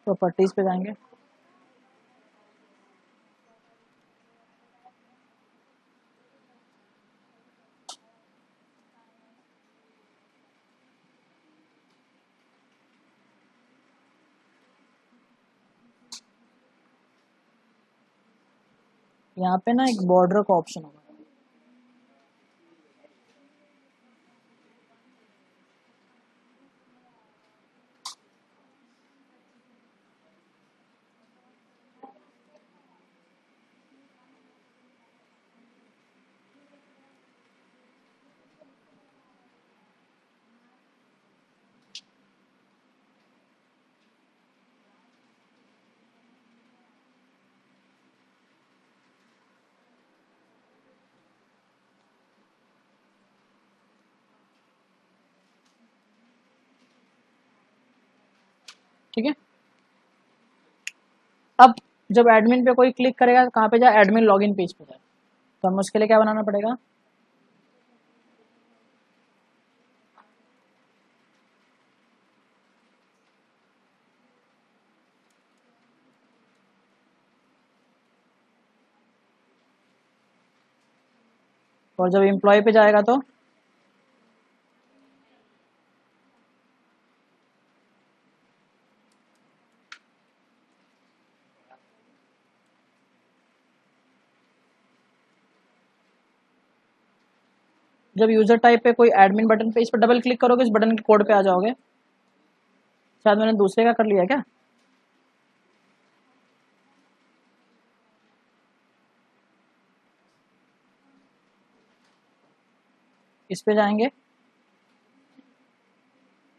प्रॉपर्टीज पे जाएंगे, यहाँ पे ना एक बॉर्डर का ऑप्शन होगा, ठीक है। अब जब एडमिन पे कोई क्लिक करेगा तो कहाँ पे जाए, एडमिन लॉगिन पेज पे जाए। तो हमें उसके लिए क्या बनाना पड़ेगा, और जब एम्प्लॉय पे जाएगा तो जब यूजर टाइप पे कोई एडमिन बटन पे इस पर डबल क्लिक करोगे, इस बटन के कोड पे आ जाओगे। शायद मैंने दूसरे का कर लिया क्या, इस पे जाएंगे,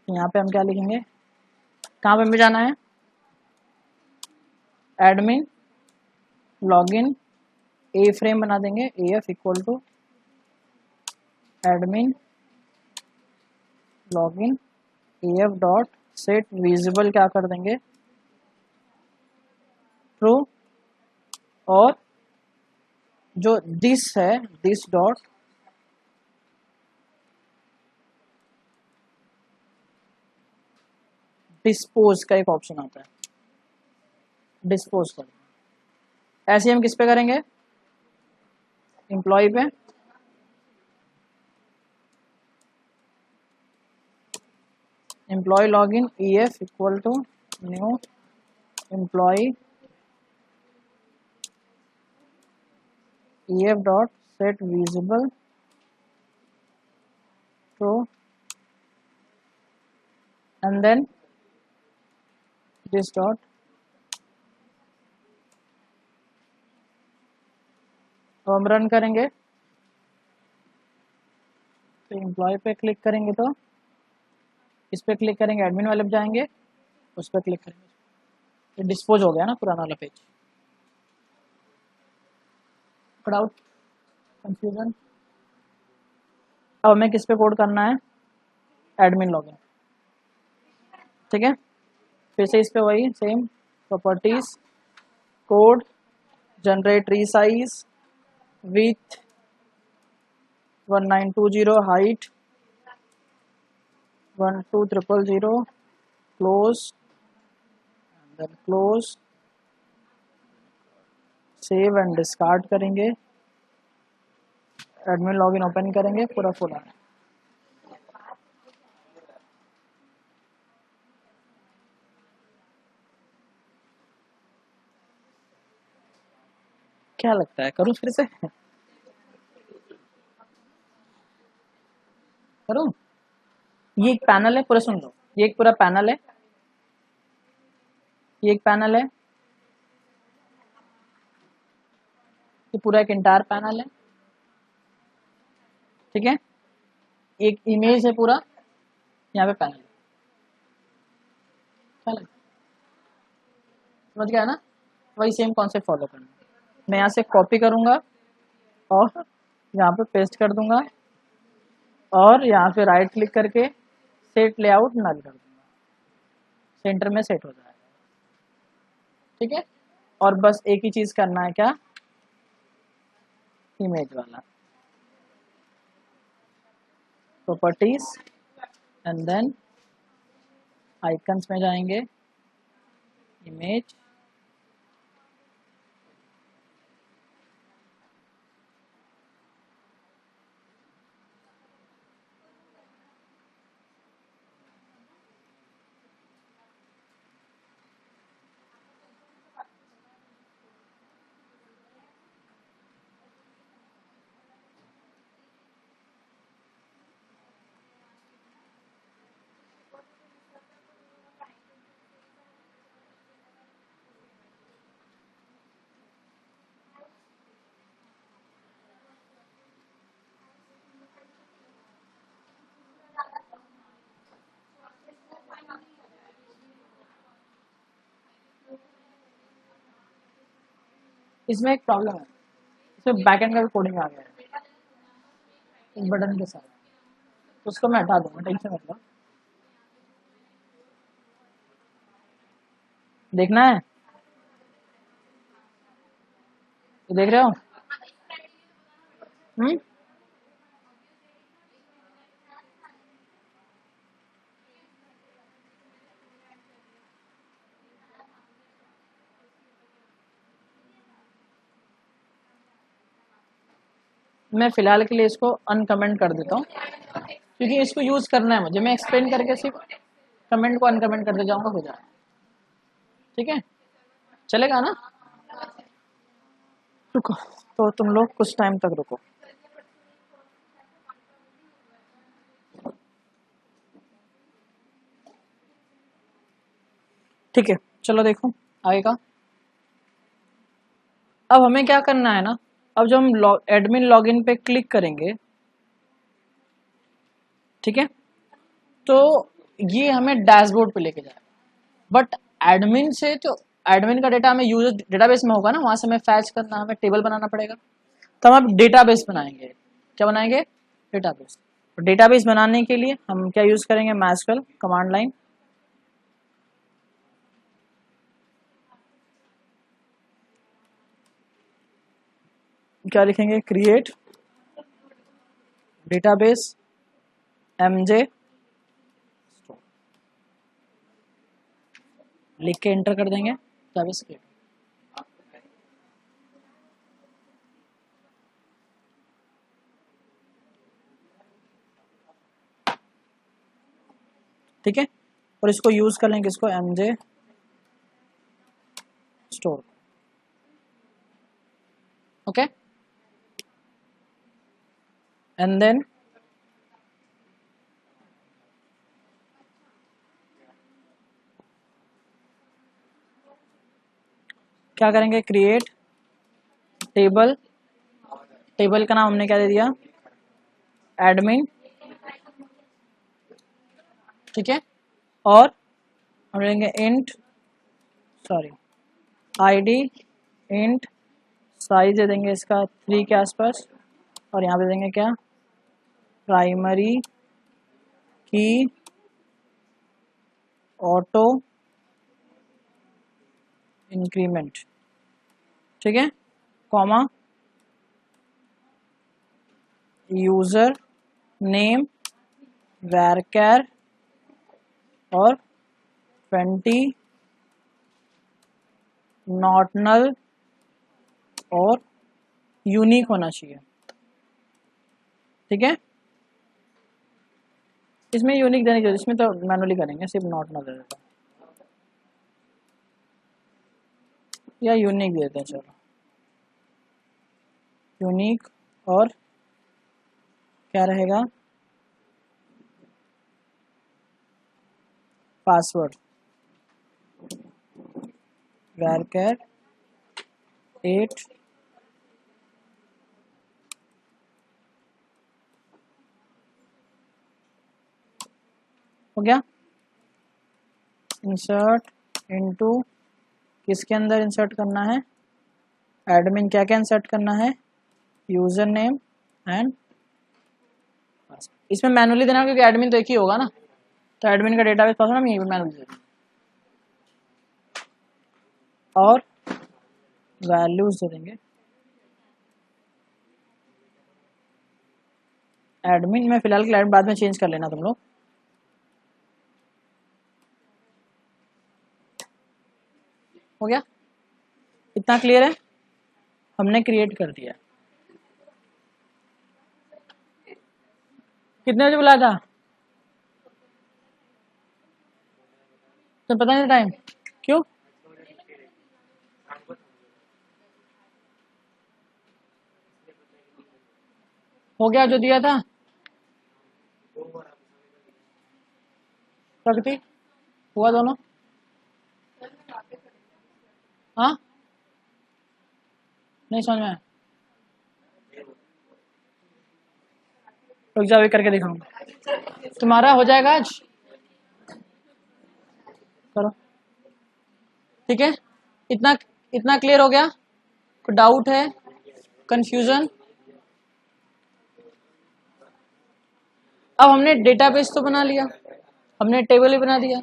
यहाँ पे हम क्या लिखेंगे, कहाँ पे हमें जाना है, एडमिन लॉगिन ए फ्रेम बना देंगे, A F equal to admin login A F dot set visible क्या कर देंगे, ट्रू, और जो दिस है दिस डॉट डिस्पोज का एक ऑप्शन आता है, डिस्पोज कर। ऐसे हम किस पे करेंगे, एम्प्लॉय पे, employ login e f equal to new employ e f dot set visible true, and then this dot, तो हम रन करेंगे तो एम्प्लॉय पे क्लिक करेंगे, तो इस पे क्लिक करेंगे, एडमिन वाले पे जाएंगे, उस पर क्लिक करेंगे, ये डिस्पोज हो गया ना पुराना वाला पेज। Out confusion. अब हमें किस पे कोड करना है, एडमिन लॉगिन, ठीक है। फिर से इस पे वही same properties, code, generate resize with 1920, height 12000, close, then close, save and discard करेंगे, एडमिन लॉगिन ओपन करेंगे, पूरा फुल आना। क्या लगता है, करूं फिर से, करूं। ये एक पैनल है, पूरा सुन लो, ये एक पूरा पैनल है, ये एक पैनल है, ये पूरा एक इंटायर पैनल है, ठीक है। एक इमेज है पूरा, यहाँ पे पैनल, क्या लगता है, समझ गया ना। वही सेम कॉन्सेप्ट फॉलो करना, मैं यहाँ से कॉपी करूंगा और यहाँ पे पेस्ट कर दूंगा, और यहाँ पे राइट क्लिक करके सेट लेआउट नल कर दूंगा, सेंटर में सेट हो जाएगा, ठीक है। और बस एक ही चीज करना है, क्या, इमेज वाला, प्रॉपर्टीज, एंड देन आइकन्स में जाएंगे, इमेज, इसमें एक प्रॉब्लम है, इसमें बैकएंड का भी कोडिंग आ गया है इस बटन के साथ, तो उसको मैं हटा दूंगा, टेंशन मत लो। देखना है तो देख रहे हो। हम्म, मैं फिलहाल के लिए इसको अनकमेंट कर देता हूँ, क्योंकि इसको यूज करना है मुझे। मैं एक्सप्लेन करके सिर्फ कमेंट को अनकमेंट करते जाऊंगा, हो जाए। ठीक है, चलेगा ना। रुको, तो तुम लोग कुछ टाइम तक रुको। ठीक है, चलो देखो आगे का। अब हमें क्या करना है ना, अब जब हम एडमिन लॉगिन पे क्लिक करेंगे, ठीक है, तो ये हमें डैशबोर्ड पे लेके जाएगा। बट एडमिन से तो एडमिन का डेटा हमें यूजर डेटाबेस में होगा ना, वहां से हमें फैच करना, हमें टेबल बनाना पड़ेगा। तो हम अब डेटाबेस बनाएंगे। क्या बनाएंगे? डेटाबेस। डेटाबेस बनाने के लिए हम क्या यूज करेंगे? मैस्क्यूएल कमांड लाइन। क्या लिखेंगे? क्रिएट डेटाबेस एमजे, लिख के एंटर कर देंगे। Database create. ठीक है, और इसको यूज कर लेंगे, इसको MJ store. Okay, and then क्या करेंगे? Create table. टेबल का नाम हमने क्या दे दिया? एडमिन। ठीक है, और हम लेंगे int, sorry ID, int size दे देंगे इसका 3 के आसपास, और यहाँ पे देंगे क्या? प्राइमरी की ऑटो इंक्रीमेंट। ठीक है, कॉमा यूजर नेम वैरकर और 20 नॉट नल और यूनिक होना चाहिए। ठीक है, इसमें यूनिक देने की जरूरत, इसमें तो मैनुअली करेंगे, सिर्फ नॉट नल दे देता या यूनिक दे देते हैं। चलो यूनिक, और क्या रहेगा? पासवर्ड वैरकर 8। हो गया। इंसर्ट इनटू, किसके अंदर इंसर्ट करना है? एडमिन। क्या क्या इंसर्ट करना है? यूजर नेम एंड, इसमें मैनुअली देना क्योंकि एडमिन तो एक ही होगा ना, तो एडमिन का डेटाबेस पासवर्ड हम यहीं पे मैनुअली देंगे। और वैल्यूज दे देंगे एडमिन में, फिलहाल क्लाइंट बाद में चेंज कर लेना तुम लोग। हो गया, इतना क्लियर है? हमने क्रिएट कर दिया। कितने बजे बुलाया था? तो पता नहीं टाइम क्यों? हो गया जो दिया था? प्रगति हुआ दोनों? हाँ, नहीं समझ में आया। रुक जाओ, अभी करके दिखाऊंगा। तुम्हारा हो जाएगा आज, करो। ठीक है, इतना इतना क्लियर हो गया? कोई डाउट है, कंफ्यूजन? अब हमने डेटाबेस तो बना लिया, हमने टेबल भी बना दिया।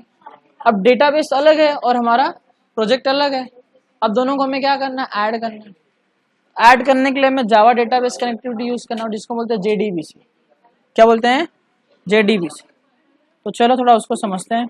अब डेटाबेस अलग है और हमारा प्रोजेक्ट अलग है। अब दोनों को हमें क्या करना है, ऐड करना है। ऐड करने के लिए हमें जावा डेटाबेस कनेक्टिविटी यूज करना है, जिसको बोलते हैं जेडीबीसी। क्या बोलते हैं, जेडीबीसी। तो चलो थोड़ा उसको समझते हैं।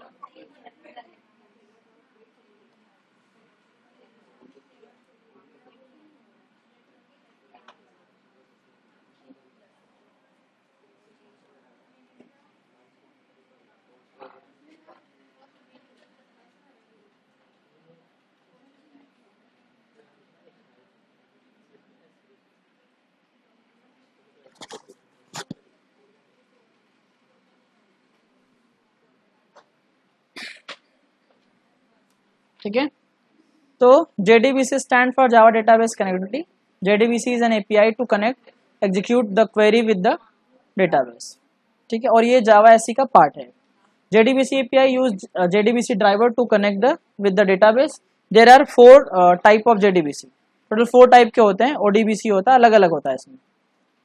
ठीक है, तो JDBC stand for Java database connectivity. JDBC is an API to connect execute the query with the database. ठीक है, और ये जावा एससी का पार्ट है। JDBC API use JDBC driver to connect the with the database. There are 4 type of JDBC। Total 4 type के होते हैं। ODBC होता है, अलग अलग होता है इसमें।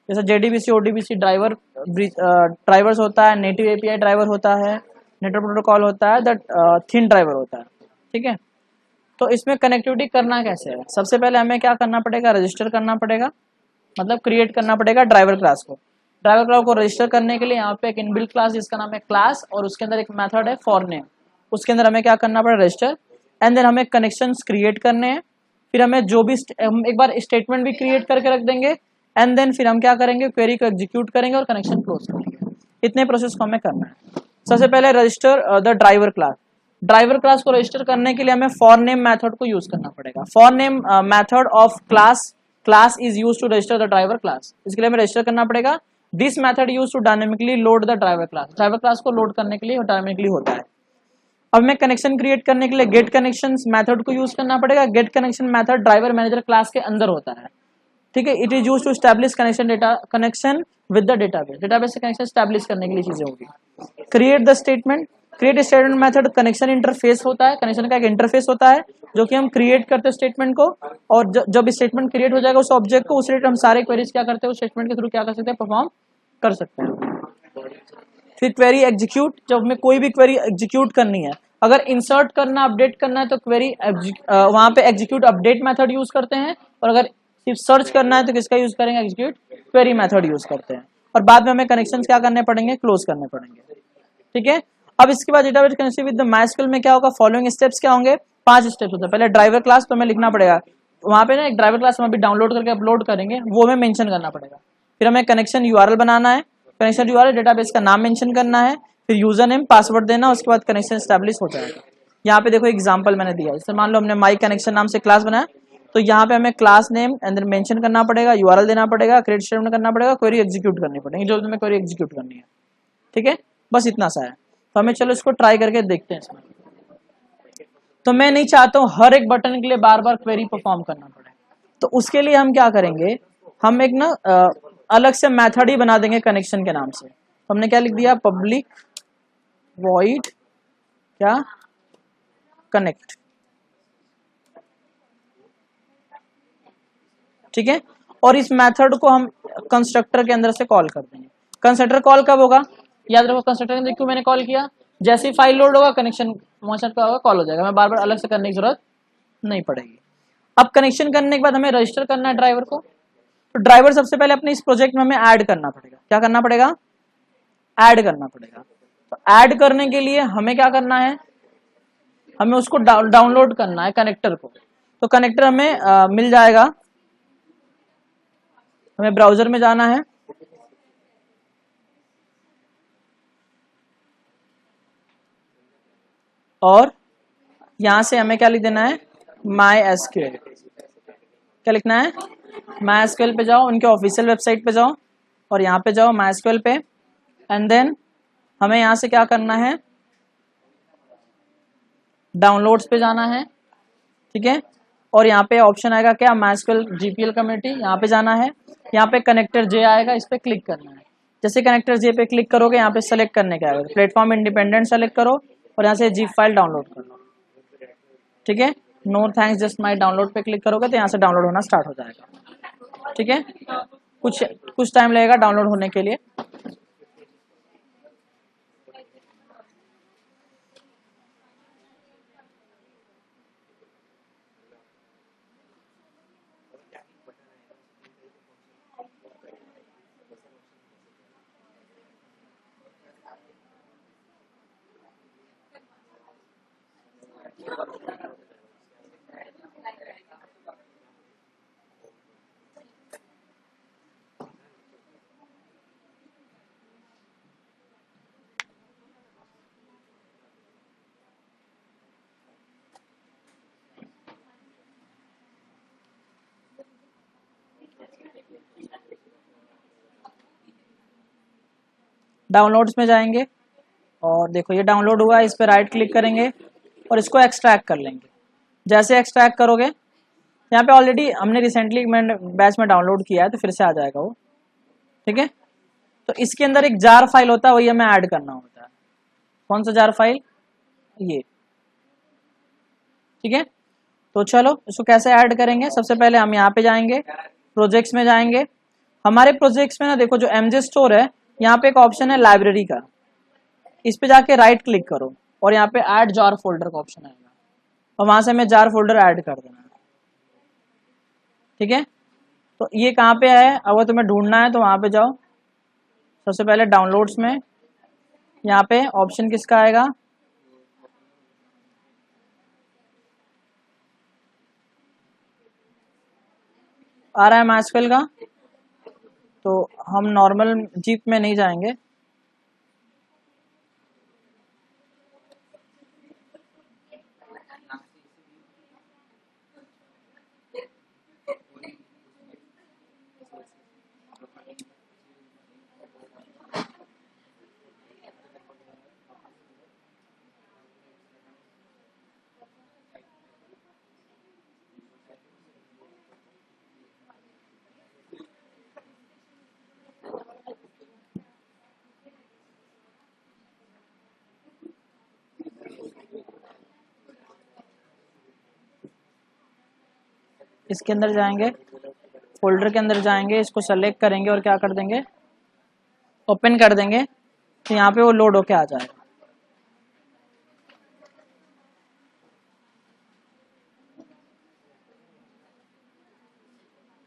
जैसे JDBC ODBC ड्राइवर ड्राइवर्स होता है, नेटिव API ड्राइवर होता है, नेटवर्क प्रोटोकॉल होता है, द थिन ड्राइवर होता है। ठीक है, तो इसमें कनेक्टिविटी करना कैसे है, सबसे पहले हमें क्या करना पड़ेगा, रजिस्टर करना पड़ेगा, मतलब क्रिएट करना पड़ेगा ड्राइवर क्लास को। ड्राइवर क्लास को रजिस्टर करने के लिए यहाँ पे एक इनबिल्ट क्लास जिसका नाम है क्लास, और उसके अंदर एक मेथड है फॉर नेम। उसके अंदर हमें क्या करना पड़ेगा, रजिस्टर। एंड देन हमें कनेक्शंस क्रिएट करने हैं। फिर हमें जो भी हम एक बार स्टेटमेंट भी क्रिएट करके रख देंगे। एंड देन फिर हम क्या करेंगे, क्वेरी को एग्जीक्यूट करेंगे और कनेक्शन क्लोज करेंगे। इतने प्रोसेस को हमें करना है। सबसे पहले register the driver class. Driver class को रजिस्टर करने के लिए हमें फॉर नेम मेथड को यूज करना पड़ेगा। For name method of class is use to register the driver class. इसके लिए हमें रजिस्टर करना पड़ेगा। This method use to dynamically load the driver class. Driver class को लोड करने के लिए डायनेमिकली होता है। अब हमें कनेक्शन क्रिएट करने के लिए गेट कनेक्शन मेथड को यूज करना पड़ेगा। Get connection method driver manager class के अंदर होता है। ठीक है, it is use to establish connection with the database. Database से कनेक्शन स्टैब्लिश करने के लिए चीजें होगी। Create the statement. Create statement method connection interface होता है। कनेक्शन का एक इंटरफेस होता है जो कि हम क्रिएट करते हैं स्टेटमेंट को, और जब स्टेटमेंट क्रिएट हो जाएगा उस ऑब्जेक्ट को, उस रेट हम सारे क्वेरीज क्या करते हैं, उस स्टेटमेंट के थ्रू क्या कर सकते हैं, परफॉर्म कर सकते हैं। फिर क्वेरी एग्जीक्यूट। जब हमें कोई भी क्वेरी एग्जीक्यूट करनी है, अगर इंसर्ट करना, अपडेट करना है, तो क्वेरी वहां पे एग्जीक्यूट अपडेट मेथड यूज करते हैं। और अगर सिर्फ सर्च करना है तो किसका यूज करेंगे, एग्जीक्यूट क्वेरी मेथड यूज करते हैं। और बाद में हमें कनेक्शंस क्या करने पड़ेंगे, क्लोज करने पड़ेंगे। ठीक है, अब इसके बाद database connection with the MySQL में क्या होगा, फॉलोइंग स्टेप्स क्या होंगे, 5 स्टेप्स होते हैं। पहले ड्राइवर क्लास तो हमें लिखना पड़ेगा, वहां पे ना एक ड्राइवर क्लास हम अभी डाउनलोड करके अपलोड करेंगे, वो हमें मेंशन करना पड़ेगा। फिर हमें कनेक्शन यूआरएल बनाना है। कनेक्शन यूआरएल डेटाबेस का नाम मेंशन करना है, फिर यूजर नेम पासवर्ड देना, उसके बाद कनेक्शन एस्टैब्लिश हो जाएगा। यहाँ पे देखो एग्जांपल मैंने दिया, जैसे मान लो हमने माई कनेक्शन नाम से क्लास बनाया, तो यहाँ पे हमें क्लास नेम अंदर मेंशन करना पड़ेगा, यूआरएल देना पड़ेगा, क्रिएट स्टेटमेंट करना पड़ेगा, क्वेरी एग्जीक्यूट करनी पड़ेगी, जो हमें क्वेरी एग्जीक्यूट करनी है। ठीक है, बस इतना सा है। तो हमें चलो इसको ट्राई करके देखते हैं इसमें। तो मैं नहीं चाहता हूं हर एक बटन के लिए बार बार क्वेरी परफॉर्म करना पड़े, तो उसके लिए हम क्या करेंगे, हम एक ना अलग से मेथड ही बना देंगे कनेक्शन के नाम से। तो हमने क्या लिख दिया, पब्लिक वॉइड क्या कनेक्ट। ठीक है, और इस मेथड को हम कंस्ट्रक्टर के अंदर से कॉल कर देंगे। कंस्ट्रक्टर कॉल कब होगा, याद रखो कंस्ट्रक्टर के अंदर क्यों मैंने कॉल किया, जैसे ही फाइल लोड होगा कनेक्शन मोशन का होगा, कॉल हो जाएगा, मैं बार बार अलग से करने की जरूरत नहीं पड़ेगी। अब कनेक्शन करने के बाद हमें रजिस्टर करना है ड्राइवर को। तो ड्राइवर सबसे पहले अपने इस प्रोजेक्ट में हमें ऐड करना पड़ेगा। क्या करना पड़ेगा, ऐड करना पड़ेगा। तो ऐड करने के लिए हमें क्या करना है, हमें उसको डाउनलोड करना है कनेक्टर को। तो कनेक्टर हमें मिल जाएगा, हमें ब्राउजर में जाना है, और यहां से हमें क्या लिख देना है, माई एसक्यूएल। क्या लिखना है, माई एसक्यूएल पे जाओ, उनके ऑफिशियल वेबसाइट पे जाओ, और यहाँ पे जाओ माई एसक्यूएल पे। एंड देन हमें यहाँ से क्या करना है, डाउनलोड्स पे जाना है। ठीक है, और यहाँ पे ऑप्शन आएगा क्या, माई एसक्यूएल जीपीएल कम्युनिटी, यहाँ पे जाना है। यहाँ पे कनेक्टर जे आएगा, इस पे क्लिक करना है। जैसे कनेक्टर जे पे क्लिक करोगे, यहाँ पे सेलेक्ट करने का आएगा, प्लेटफॉर्म इंडिपेंडेंट सेलेक्ट करो, और यहाँ से जीप फाइल डाउनलोड कर लो। ठीक है, no thanks just my download पे क्लिक करोगे तो यहाँ से डाउनलोड होना स्टार्ट हो जाएगा। ठीक है, कुछ टाइम लगेगा डाउनलोड होने के लिए। डाउनलोड्स में जाएंगे और देखो ये डाउनलोड हुआ है, इस पर राइट क्लिक करेंगे और इसको एक्सट्रैक्ट कर लेंगे। जैसे एक्सट्रैक्ट करोगे, यहाँ पे ऑलरेडी हमने रिसेंटली मैंने बैच में डाउनलोड किया है तो फिर से आ जाएगा वो, ठीक है। तो इसके अंदर एक जार फाइल होता है, वही हमें ऐड करना होता है। कौन सा जार फाइल? ये, ठीक है। तो चलो इसको कैसे ऐड करेंगे, सबसे पहले हम यहाँ पे जाएंगे, प्रोजेक्ट्स में जाएंगे। हमारे प्रोजेक्ट्स में ना देखो जो एमजे स्टोर है, यहाँ पे एक ऑप्शन है लाइब्रेरी का, इस पे जाके राइट क्लिक करो और यहाँ पे ऐड जार फोल्डर का ऑप्शन आएगा और वहां से हमें जार फोल्डर ऐड कर देना है, ठीक है। तो ये कहाँ पे है, अगर तुम्हें ढूंढना है तो वहां पे जाओ, सबसे पहले डाउनलोड्स में, यहाँ पे ऑप्शन किसका आएगा, आ रहा है माइस्क्वेल का। तो हम नॉर्मल जीप में नहीं जाएंगे, इसके अंदर जाएंगे, फोल्डर के अंदर जाएंगे, इसको सेलेक्ट करेंगे और क्या कर देंगे, ओपन कर देंगे। तो यहाँ पे वो लोड होके आ जाएगा।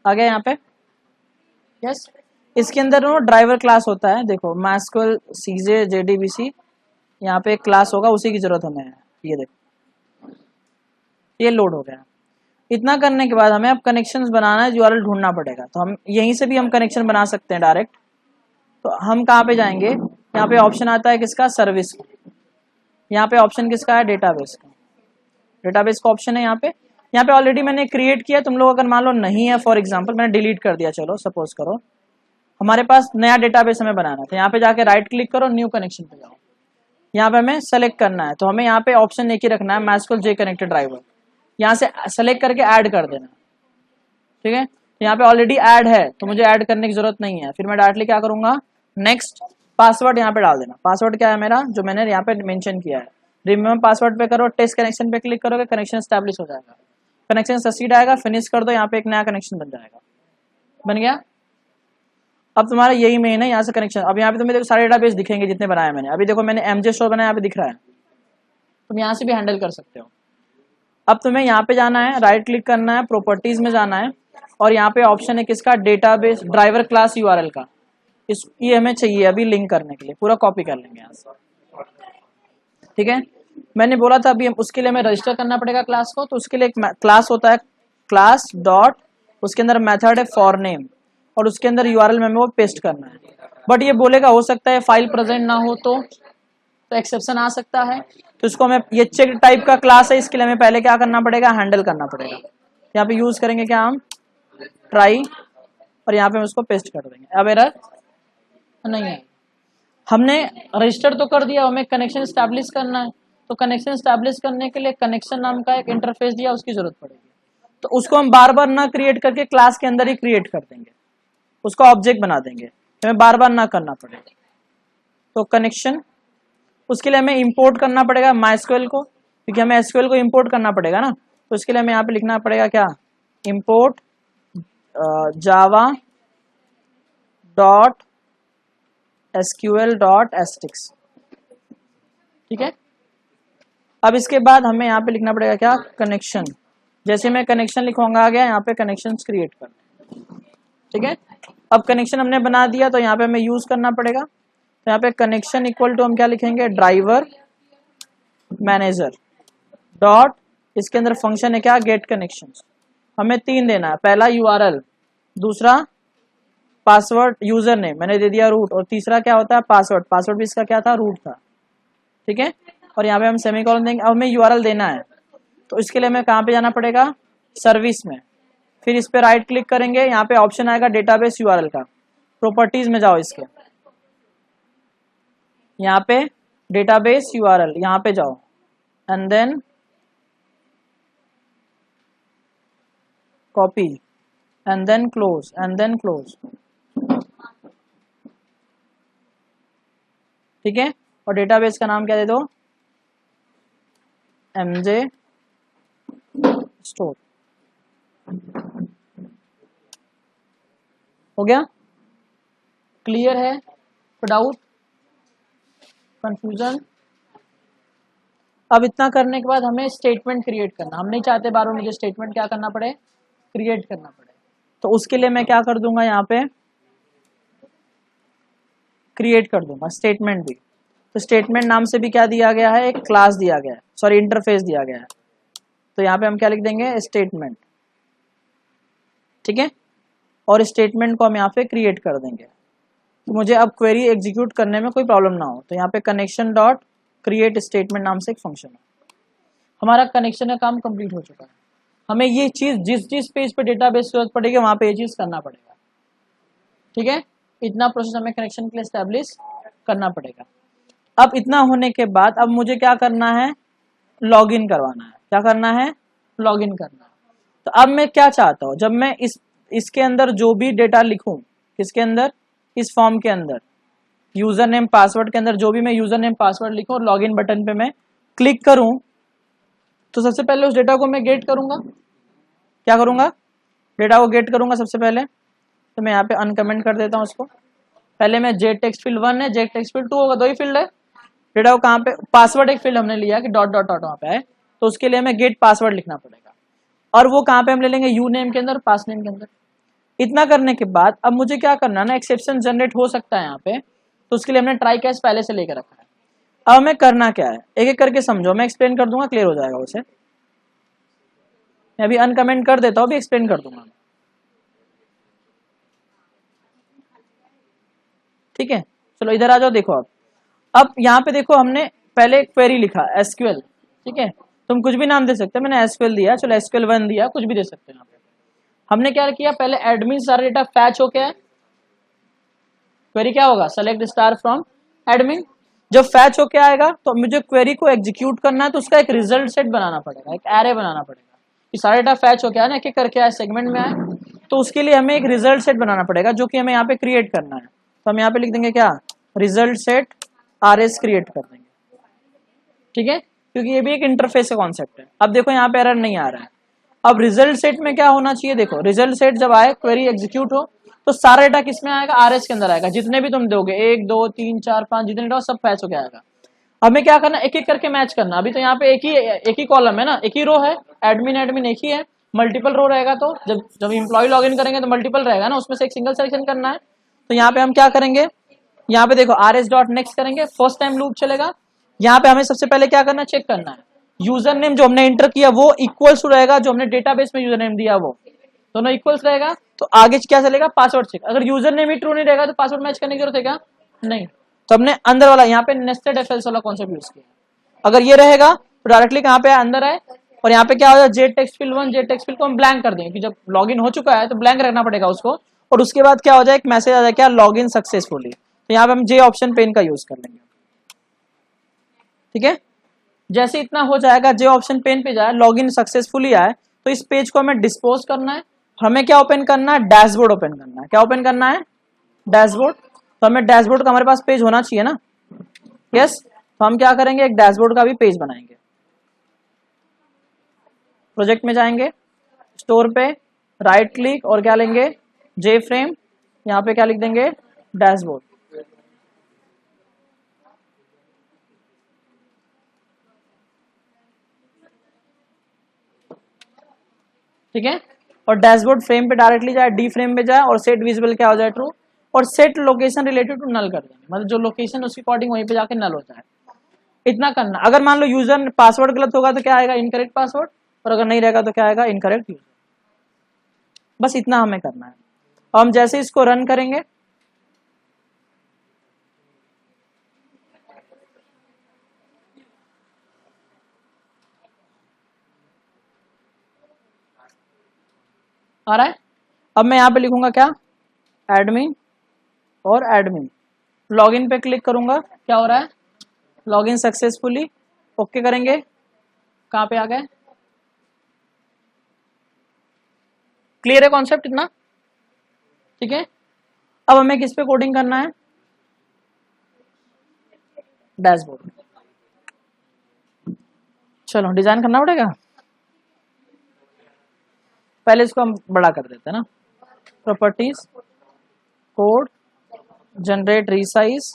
आ गया यहाँ पे, यस। इसके अंदर वो ड्राइवर क्लास होता है, देखो माइस्क्वेल सीजे जेडीबीसी, यहाँ पे एक क्लास होगा, उसी की जरूरत हमें है। ये देखो ये लोड हो गया। इतना करने के बाद हमें अब कनेक्शंस बनाना है, यूआरएल ढूंढना पड़ेगा। तो हम यहीं से भी हम कनेक्शन बना सकते हैं डायरेक्ट। तो हम कहाँ पे जाएंगे, यहाँ पे ऑप्शन आता है किसका, सर्विस। यहाँ पे ऑप्शन किसका है, डेटाबेस का। डेटाबेस का ऑप्शन है यहाँ पे ऑलरेडी मैंने क्रिएट किया। तुम लोग अगर मान लो नहीं है, फॉर एग्जाम्पल मैंने डिलीट कर दिया, चलो सपोज करो हमारे पास नया डेटाबेस हमें बनाना था। यहाँ पे जाके राइट क्लिक करो, न्यू कनेक्शन पे जाओ, यहाँ पे हमें सेलेक्ट करना है। तो हमें यहाँ पे ऑप्शन एक ही रखना है, माइस्क्वेल जे कनेक्टेड ड्राइवर। यहाँ से सेलेक्ट करके ऐड कर देना, ठीक है। तो यहाँ पे ऑलरेडी ऐड है तो मुझे ऐड करने की जरूरत नहीं है। फिर मैं डायरेक्टली क्या करूंगा, नेक्स्ट, पासवर्ड यहाँ पे डाल देना। पासवर्ड क्या है मेरा, जो मैंने यहाँ पे मेंशन किया है। रिमेम्बर पासवर्ड पे करो, टेस्ट कनेक्शन पे क्लिक करोगे, कनेक्शन स्टैब्लिश हो जाएगा, कनेक्शन सक्सीड आएगा, फिनिश कर दो, यहाँ पे एक नया कनेक्शन बन जाएगा। बन गया। अब तुम्हारा यही मेन है, यहाँ से कनेक्शन। अब यहाँ पे तुम्हें देखो सारे डेटाबेस दिखेंगे जितने बनाए मैंने। अभी देखो मैंने एमजे स्टोर बनाया, यहाँ पे दिख रहा है, तुम यहाँ से भी हैंडल कर सकते हो। अब तुम्हें यहाँ पे जाना है, राइट क्लिक करना है, प्रॉपर्टीज में जाना है और यहाँ पे ऑप्शन है किसका, डेटाबेस ड्राइवर क्लास यूआरएल का। ये हमें चाहिए अभी लिंक करने के लिए, पूरा कॉपी कर लेंगे यहाँ से, ठीक है। मैंने बोला था अभी उसके लिए हमें रजिस्टर करना पड़ेगा क्लास को। तो उसके लिए एक क्लास होता है, क्लास डॉट, उसके अंदर मेथड है फॉर नेम और उसके अंदर यूआरएल में हमें वो पेस्ट करना है। बट ये बोलेगा हो सकता है फाइल प्रेजेंट ना हो तो एक्सेप्शन आ सकता है। तो इसको हमें, ये चेक टाइप का क्लास है, इसके लिए हमें पहले क्या करना पड़ेगा, हैंडल करना पड़ेगा। यहाँ पे यूज करेंगे क्या हम, ट्राई, और यहाँ पे हम उसको पेस्ट कर देंगे। अब एरर नहीं है, हमने रजिस्टर तो कर दिया, हमें कनेक्शन स्टैब्लिश करना है। तो कनेक्शन स्टैब्लिश करने के लिए कनेक्शन नाम का एक इंटरफेस दिया, उसकी जरूरत पड़ेगी। तो उसको हम बार बार ना क्रिएट करके क्लास के अंदर ही क्रिएट कर देंगे, उसका ऑब्जेक्ट बना देंगे, हमें बार बार ना करना पड़ेगा। तो कनेक्शन, उसके लिए हमें इंपोर्ट करना पड़ेगा माइस्क्वेल को, क्योंकि हमें एसक्यूएल को इंपोर्ट करना पड़ेगा ना। तो इसके लिए हमें यहाँ पे लिखना पड़ेगा क्या, import Java dot SQL dot Asterix, ठीक है। अब इसके बाद हमें यहाँ पे लिखना पड़ेगा क्या, कनेक्शन। जैसे मैं कनेक्शन लिखूंगा, आ गया यहाँ पे कनेक्शन क्रिएट कर, ठीक है। अब कनेक्शन हमने बना दिया तो यहाँ पे हमें यूज करना पड़ेगा। तो यहाँ पे कनेक्शन इक्वल टू हम क्या लिखेंगे, ड्राइवर मैनेजर डॉट, इसके अंदर फंक्शन है क्या, गेट कनेक्शन। हमें 3 देना है, पहला यूआरएल, दूसरा पासवर्ड यूजर नेम मैंने दे दिया रूट, और तीसरा क्या होता है पासवर्ड। पासवर्ड भी इसका क्या था, रूट था, ठीक है। और यहाँ पे हम सेमीकोलन देंगे। अब हमें यूआरएल देना है तो इसके लिए हमें कहाँ पे जाना पड़ेगा, सर्विस में। फिर इस पे राइट क्लिक करेंगे, यहाँ पे ऑप्शन आएगा डेटाबेस यूआरएल का, प्रॉपर्टीज में जाओ इसके, यहाँ पे डेटाबेस यूआरएल, यहाँ पे जाओ and then copy and then close and then close, ठीक है। और डेटाबेस का नाम क्या दे दो, एमजे स्टोर, हो गया। क्लियर है, डाउट, कंफ्यूजन? अब इतना करने के बाद हमें स्टेटमेंट क्रिएट करना, हम नहीं चाहते बार बार मुझे स्टेटमेंट क्या करना पड़े, क्रिएट करना पड़े। तो उसके लिए मैं क्या कर दूंगा, यहाँ पे क्रिएट कर दूंगा स्टेटमेंट भी। तो स्टेटमेंट नाम से भी क्या दिया गया है, एक क्लास दिया गया है, सॉरी इंटरफेस दिया गया है। तो यहाँ पे हम क्या लिख देंगे, स्टेटमेंट, ठीक है। और स्टेटमेंट को हम यहाँ पे क्रिएट कर देंगे, तो मुझे अब क्वेरी एग्जीक्यूट करने में कोई प्रॉब्लम ना हो। तो यहाँ पे कनेक्शन डॉट क्रिएट स्टेटमेंट नाम से एक फंक्शन है। हमारा कनेक्शन का काम कंप्लीट हो चुका है। हमें ये चीज जिस जिस पेज पे डेटाबेस जरूरत पड़ेगी वहां पे ये चीज करना पड़ेगा, ठीक है। इतना प्रोसेस हमें कनेक्शन के लिए एस्टेब्लिश करना पड़ेगा। अब इतना होने के बाद अब मुझे क्या करना है, लॉगिन करवाना है। क्या करना है, लॉगिन करना है। तो अब मैं क्या चाहता हूं, जब मैं इसके अंदर जो भी डेटा लिखूं, किसके अंदर, इस फॉर्म के अंदर, यूजर नेम पासवर्ड के अंदर जो भी मैं यूजर नेम पासवर्ड लिखूं और लॉगिन बटन पे मैं क्लिक करूं, तो सबसे पहले उस डेटा को मैं गेट करूंगा। क्या करूंगा, डेटा को गेट करूंगा सबसे पहले। तो मैं यहाँ पे अनकमेंट कर देता हूँ उसको। पहले मैं जेट टेक्स्ट फील्ड 1 है, जेट टेक्स्ट फील्ड 2 होगा, दो ही फील्ड है। डेटा को कहाँ पे, पासवर्ड एक फील्ड हमने लिया कि डॉट डॉट डॉट वहाँ पे है, तो उसके लिए हमें गेट पासवर्ड लिखना पड़ेगा। और वो कहाँ पे हम ले लेंगे, यू नेम के अंदर, पास नेम के अंदर। इतना करने के बाद अब मुझे क्या करना है ना, एक्सेप्शन जनरेट हो सकता है यहाँ पे, तो उसके लिए हमने ट्राई कैच पहले से लेकर रखा है। अब हमें करना क्या है, एक एक करके समझो, मैं एक्सप्लेन कर दूंगा, क्लियर हो जाएगा उसे। मैं अभी अनकमेंट कर देता हूँ, अभी एक्सप्लेन कर दूंगा, ठीक है। चलो इधर आ जाओ, देखो अब यहाँ पे देखो हमने पहले क्वेरी लिखा एसक्यूएल, ठीक है। तुम कुछ भी नाम दे सकते हो, मैंने एसक्यूएल दिया, चलो एसक्यूएल 1 दिया, कुछ भी दे सकते हो। यहाँ पे हमने क्या किया, पहले एडमिन सारा डेटा फैच हो गया है। क्वेरी क्या होगा, सेलेक्ट स्टार फ्रॉम एडमिन। जब फैच होके आएगा तो मुझे क्वेरी को एग्जीक्यूट करना है, तो उसका एक रिजल्ट सेट बनाना पड़ेगा, एक एरे बनाना पड़ेगा कि सारा डेटा फैच होके आया ना, एक एक करके आए, सेगमेंट में आए। तो उसके लिए हमें एक रिजल्ट सेट बनाना पड़ेगा, जो कि हमें यहाँ पे क्रिएट करना है। तो हम यहाँ पे लिख देंगे क्या, रिजल्ट सेट RS क्रिएट कर देंगे, ठीक है, क्योंकि ये भी एक इंटरफेस का कॉन्सेप्ट है। अब देखो यहाँ पे एरर नहीं आ रहा है। अब रिजल्ट सेट में क्या होना चाहिए, देखो रिजल्ट सेट जब आए, क्वेरी एग्जीक्यूट हो, तो सारा डेटा किस में आएगा, RS के अंदर आएगा। जितने भी तुम दोगे 1 2 3 4 5 जितने डेटा सब फैच होके आएगा। हमें क्या करना, एक एक करके मैच करना। अभी तो यहाँ पे एक ही कॉलम है ना, एक ही रो है, एडमिन एडमिन एक ही है। मल्टीपल रो रहेगा तो जब जब इम्प्लॉय लॉग इन करेंगे तो मल्टीपल रहेगा ना, उसमें से एक सिंगल सिलेक्शन करना है। तो यहाँ पे हम क्या करेंगे, यहाँ पे देखो RS डॉट नेक्स्ट करेंगे, फर्स्ट टाइम लूप चलेगा। यहाँ पे हमें सबसे पहले क्या करना है, चेक करना है यूजर नेम जो हमने एंटर किया वो इक्वल्स टू रहेगा जो हमने डेटाबेस में यूजर नेम दिया, वो दोनों इक्वल्स रहेगा। तो आगे क्या चलेगा, पासवर्ड चेक। अगर यूजर नेम ही ट्रू नहीं रहेगा तो पासवर्ड मैच करने की जरूरत है क्या, नहीं। तो हमने अंदर वाला यहाँ पे नेस्टेड एफ वाला कॉन्सेप्ट यूज किया। अगर ये रहेगा तो डायरेक्टली कहाँ पे अंदर आए, और यहाँ पे क्या हो जाए, jet text field 1 jet text field को हम ब्लैंक कर देंगे कि जब लॉगिन हो चुका है तो ब्लैंक रखना पड़ेगा उसको। और उसके बाद क्या हो जाए, एक मैसेज आ जाए क्या, लॉगिन सक्सेसफुली। तो यहाँ पे हम जे ऑप्शन पेन का यूज कर लेंगे, ठीक है। जैसे इतना हो जाएगा, जे ऑप्शन पेन पे जाए, लॉगिन सक्सेसफुली आए, तो इस पेज को हमें डिस्पोज करना है। हमें क्या ओपन करना है, डैशबोर्ड ओपन करना है। क्या ओपन करना है, डैशबोर्ड। तो हमें डैशबोर्ड का हमारे पास पेज होना चाहिए ना, यस। तो हम क्या करेंगे, एक डैशबोर्ड का भी पेज बनाएंगे। प्रोजेक्ट में जाएंगे, स्टोर पे राइट क्लिक और क्या लेंगे, जे फ्रेम। यहाँ पे क्या लिख देंगे, डैशबोर्ड, ठीक है। और डैशबोर्ड फ्रेम पे डायरेक्टली जाए, डी फ्रेम पे जाए और सेट विजिबल क्या हो जाए, ट्रू। और set location related to null कर देंगे, मतलब जो लोकेशन उसके अकॉर्डिंग वहीं पे जाके नल हो जाए। इतना करना। अगर मान लो यूजर पासवर्ड गलत होगा तो क्या आएगा, इनकरेक्ट पासवर्ड। और अगर नहीं रहेगा तो क्या आएगा, इनकरेक्ट यूजर। बस इतना हमें करना है। और हम जैसे इसको रन करेंगे, आ रहा है। अब मैं यहां पे लिखूंगा क्या, एडमिन और एडमिन, लॉगिन पे क्लिक करूंगा, क्या हो रहा है, लॉगिन सक्सेसफुली, ओके करेंगे, कहाँ पे आ गए, क्लियर है कॉन्सेप्ट इतना, ठीक है। अब हमें किस पे कोडिंग करना है, डैशबोर्ड, चलो डिजाइन करना पड़ेगा, पहले इसको हम बड़ा कर देते हैं ना, प्रॉपर्टीज, कोड, जनरेट रीसाइज,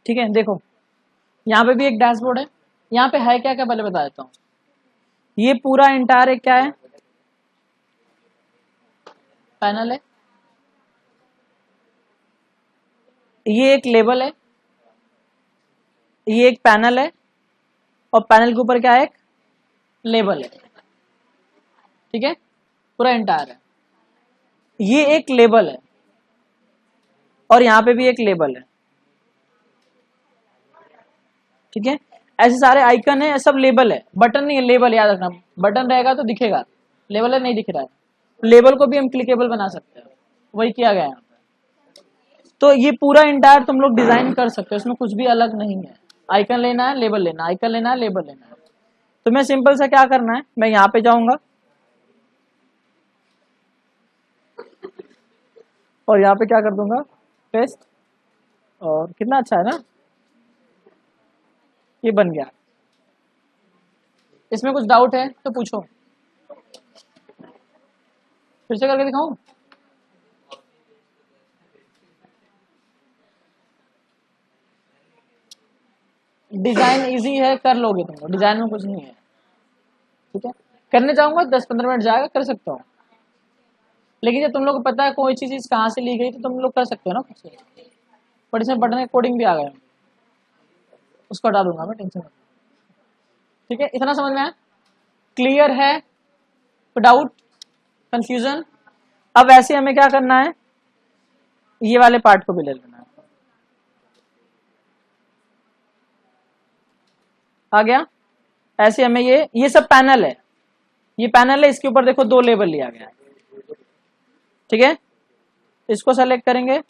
ठीक है। देखो यहाँ पे भी एक डैशबोर्ड है, यहाँ पे है क्या क्या पहले बता देता हूँ, ये पूरा इंटायर एक क्या है, पैनल है, ये एक लेबल है, ये एक पैनल है, और पैनल के ऊपर क्या है, एक लेबल है, ठीक है, पूरा इंटायर है, ये एक लेबल है, और यहाँ पे भी एक लेबल है, ठीक है। ऐसे सारे आइकन है, सब लेबल है, बटन नहीं है, लेबल याद रखना, बटन रहेगा तो दिखेगा, लेबल है नहीं दिख रहा है, लेबल को भी हम क्लिकेबल बना सकते हैं, वही किया गया है। तो ये पूरा इंटायर तुम लोग डिजाइन कर सकते हो, इसमें कुछ भी अलग नहीं है, आइकन लेना है, लेबल लेना है, आइकन लेना है, लेबल लेना है। तो मैं सिंपल सा क्या करना है, मैं यहाँ पे जाऊंगा और यहाँ पे क्या कर दूंगा, पेस्ट, और कितना अच्छा है ना, ये बन गया। इसमें कुछ डाउट है तो पूछो, फिर से करके दिखाऊं, डिजाइन इजी है, कर लोगे तुम लोग, डिजाइन में कुछ नहीं है, ठीक है। करने जाऊंगा 10-15 मिनट जाएगा, कर सकता हूँ, लेकिन जब तुम लोग को पता है कोई चीज कहाँ से ली गई तो तुम लोग कर सकते हो ना खुद से, बट इसमें बटन कोडिंग भी आ गया, उसको हटा दूंगा मैं, टेंशन मत, ठीक है। इतना समझ में आया, क्लियर है, डाउट, कंफ्यूजन। अब ऐसे हमें क्या करना है, ये वाले पार्ट को भी ले लेना है, आ गया। ऐसे हमें ये सब पैनल है, ये पैनल है, इसके ऊपर देखो दो लेबल लिया गया है, ठीक है। इसको सेलेक्ट करेंगे,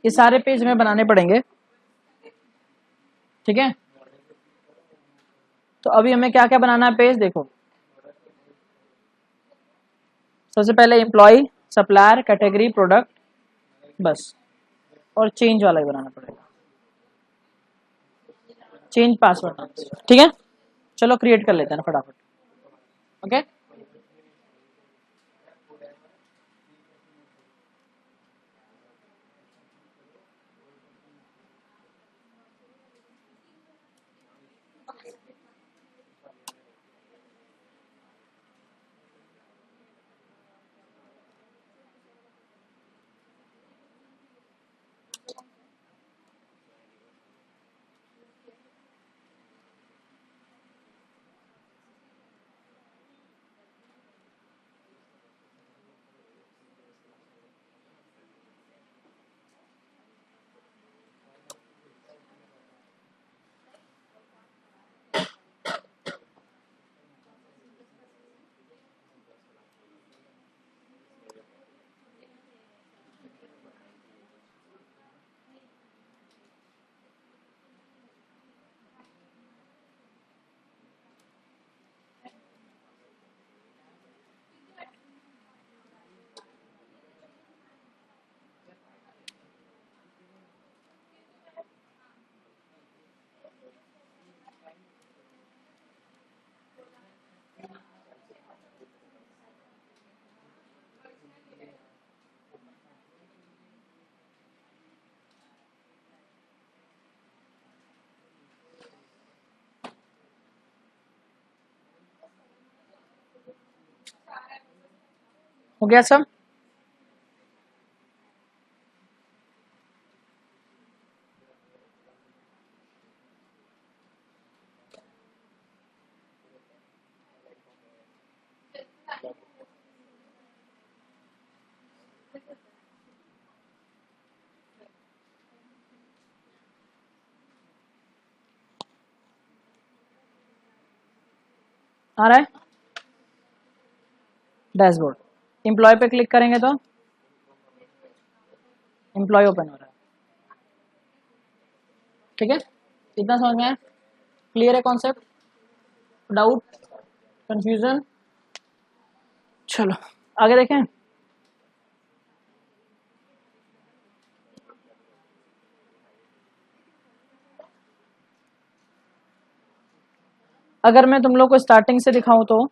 ये सारे पेज हमें बनाने पड़ेंगे, ठीक है। तो अभी हमें क्या क्या बनाना है पेज, देखो सबसे पहले एम्प्लॉय, सप्लायर, कैटेगरी, प्रोडक्ट, बस, और चेंज वाला ही बनाना पड़ेगा, चेंज पासवर्ड, ठीक है। चलो क्रिएट कर लेते हैं ना फटाफट, ओके। हो गया सब? आ रहा है? डैशबोर्ड, एम्प्लॉय पे क्लिक करेंगे तो एम्प्लॉय ओपन हो रहा है। ठीक है, इतना समझ में आया? क्लियर है कॉन्सेप्ट? Doubt, confusion? चलो आगे देखें। अगर मैं तुम लोग को स्टार्टिंग से दिखाऊं तो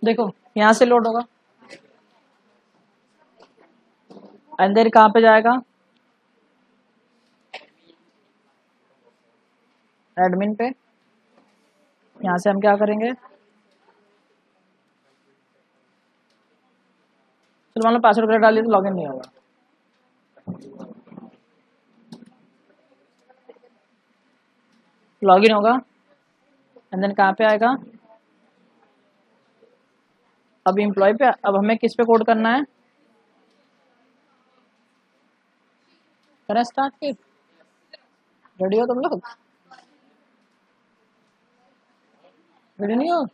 देखो यहां से लोड होगा, अंदर कहां पे जाएगा? एडमिन पे। यहां से हम क्या करेंगे? चलो मान लो पासवर्ड वगैरह डाल दिया तो लॉगिन नहीं होगा। लॉगिन होगा, एंड देन कहां पे आएगा? अब एम्प्लॉय पे। अब हमें किस पे कोड करना है? करें स्टार्ट की? रेडी हो तुम लोग? रेडी नहीं हो?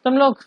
तुम लोग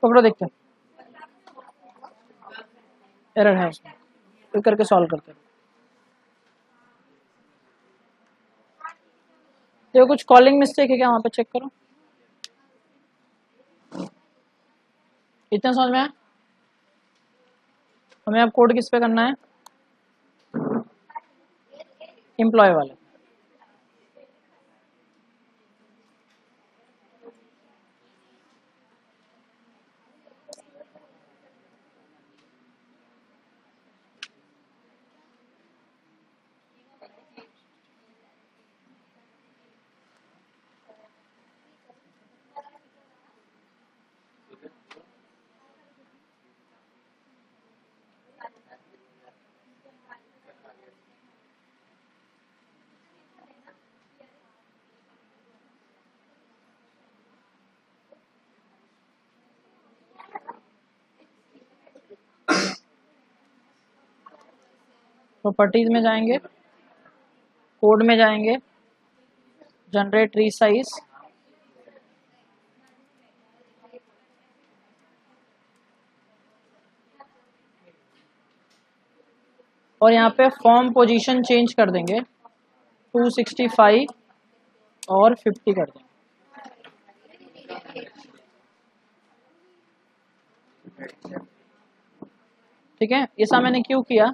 पकड़ो, देखते हैं एरर है उसमें, क्लिक करके सॉल्व करते हैं। देखो कुछ कॉलिंग मिस्टेक है क्या वहां पे, चेक करो। इतना समझ में आया? हमें अब कोड किस पे करना है? एम्प्लॉय वाले। प्रॉपर्टीज में जाएंगे, कोड में जाएंगे, जनरेट रीसाइज, और यहाँ पे फॉर्म पोजीशन चेंज कर देंगे, 265 और 50 कर देंगे। ठीक है, ऐसा मैंने क्यों किया?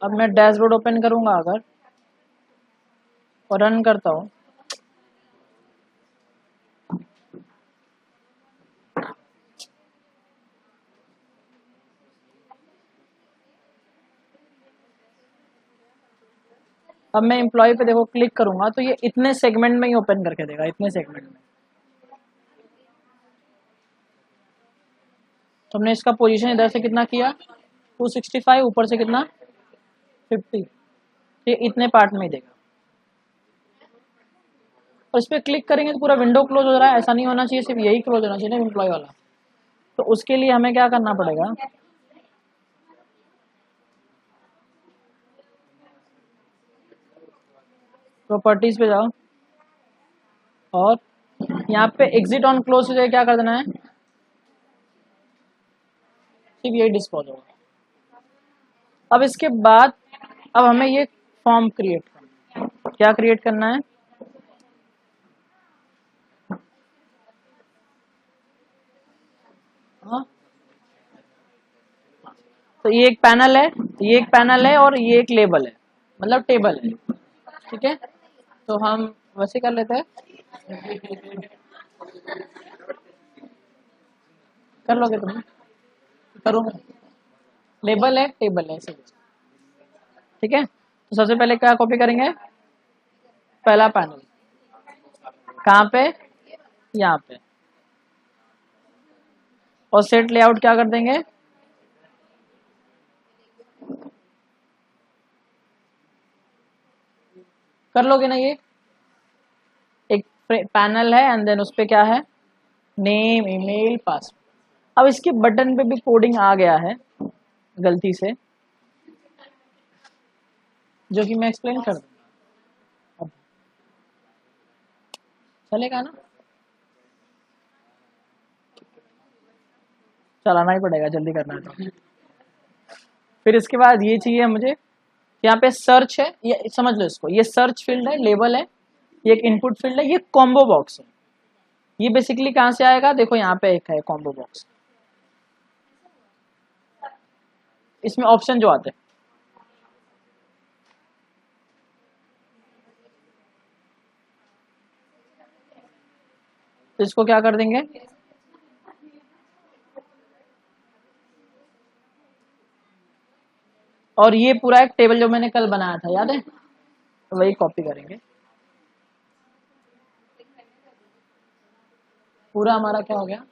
अब मैं डैशबोर्ड ओपन करूंगा अगर और रन करता हूँ, अब मैं एम्प्लॉय पे देखो क्लिक करूंगा तो ये इतने सेगमेंट में ही ओपन करके देगा, इतने सेगमेंट में। तो हमने इसका पोजीशन इधर से कितना किया, 265, ऊपर से कितना 50, ये इतने पार्ट में ही देगा। और इस पर क्लिक करेंगे तो पूरा विंडो क्लोज हो रहा है, ऐसा नहीं होना चाहिए, सिर्फ यही क्लोज होना चाहिए ना एम्प्लॉय वाला। तो उसके लिए हमें क्या करना पड़ेगा, प्रॉपर्टीज पे जाओ और यहाँ पे एग्जिट ऑन क्लोज से क्या कर देना है, सिर्फ यही डिस्पोज होगा। अब इसके बाद अब हमें ये फॉर्म क्रिएट करना है। क्या क्रिएट करना है, हाँ तो ये एक पैनल है, ये एक पैनल है और ये एक लेबल है, मतलब टेबल है। ठीक है, तो हम वैसे कर लेते हैं, कर लोगे तुम? करूँगा, लेबल है टेबल है ऐसे। ठीक है, तो सबसे पहले क्या कॉपी करेंगे, पहला पैनल कहाँ पे, यहाँ पे, और सेट लेआउट क्या कर देंगे, कर लोगे ना? ये एक पैनल है एंड देन उस पे क्या है, नेम, ईमेल, पासवर्ड। अब इसके बटन पे भी कोडिंग आ गया है गलती से, जो कि मैं एक्सप्लेन कर दूंगा। अब चलेगा ना? चलाना ही पड़ेगा, जल्दी करना है तो। फिर इसके बाद ये चाहिए मुझे, यहाँ पे सर्च है, ये समझ लो इसको, ये सर्च फील्ड है, लेबल है, ये एक इनपुट फील्ड है, ये कॉम्बो बॉक्स है। ये बेसिकली कहाँ से आएगा, देखो यहाँ पे एक है कॉम्बो बॉक्स, इसमें ऑप्शन जो आते हैं, तो इसको क्या कर देंगे, और ये पूरा एक टेबल जो मैंने कल बनाया था याद है, तो वही कॉपी करेंगे। पूरा हमारा क्या हो गया।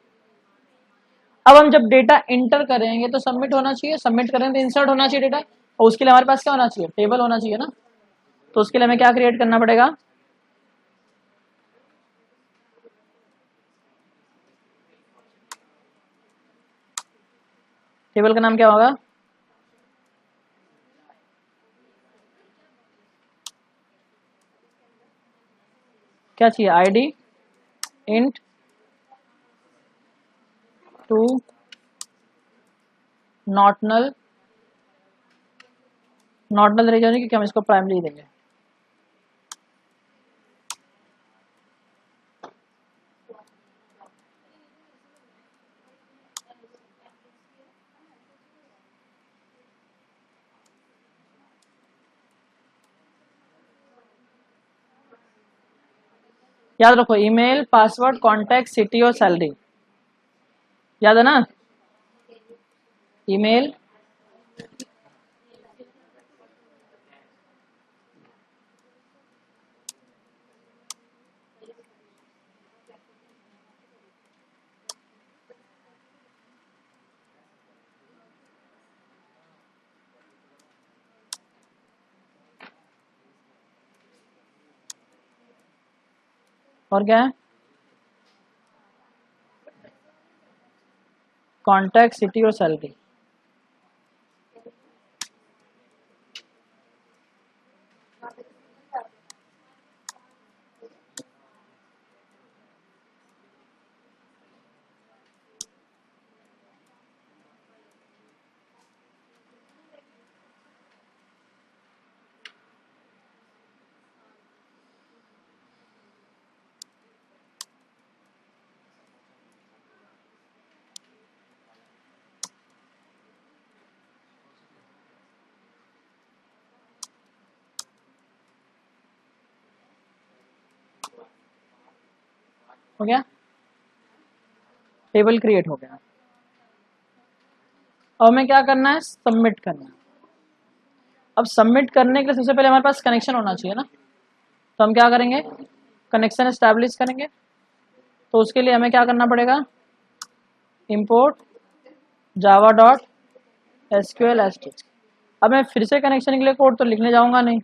अब हम जब डेटा इंटर करेंगे तो सबमिट होना चाहिए, सबमिट करेंगे तो इंसर्ट होना चाहिए डेटा, और उसके लिए हमारे पास क्या होना चाहिए, टेबल होना चाहिए ना। तो उसके लिए हमें क्या क्रिएट करना पड़ेगा, टेबल का नाम क्या होगा, क्या चाहिए, ID int to not null, not null रह जाएगी क्योंकि हम इसको प्राइमरी देंगे। याद रखो, ईमेल, पासवर्ड, कॉन्टैक्ट, सिटी और सैलरी, याद है ना? ईमेल, और क्या है? कॉन्टैक्ट, सिटी और सैलरी। हो गया, टेबल क्रिएट हो गया। अब हमें क्या करना है? सबमिट करना है। अब सबमिट करने के लिए सबसे पहले हमारे पास कनेक्शन होना चाहिए ना, तो हम क्या करेंगे? कनेक्शन एस्टैब्लिश करेंगे। तो उसके लिए हमें क्या करना पड़ेगा? Import Java dot SQL a stitch. अब मैं फिर से कनेक्शन के लिए कोड तो लिखने जाऊंगा नहीं,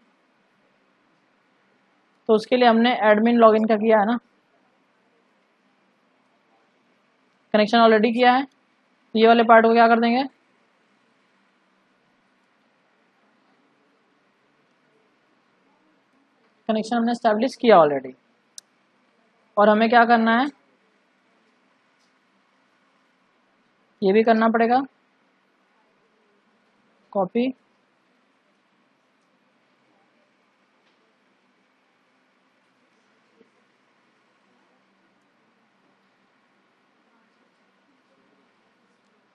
तो उसके लिए हमने एडमिन लॉगिन का किया है ना, कनेक्शन ऑलरेडी किया है। ये वाले पार्ट को क्या कर देंगे? कनेक्शन हमने एस्टैब्लिश किया ऑलरेडी, और हमें क्या करना है? ये भी करना पड़ेगा, कॉपी,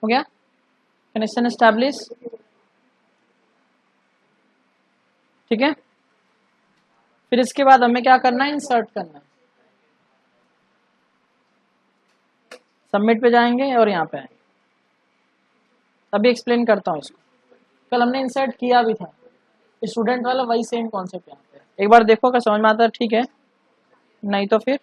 हो गया कनेक्शन एस्टैब्लिश। ठीक है, फिर इसके बाद हमें क्या करना है? इंसर्ट करना है। सबमिट पे जाएंगे और यहाँ पे आएंगे। अभी एक्सप्लेन करता हूँ इसको। कल हमने इंसर्ट किया भी था, स्टूडेंट वाला वही सेम कॉन्सेप्ट यहाँ पे। एक बार देखो, अगर समझ में आता है ठीक है, नहीं तो फिर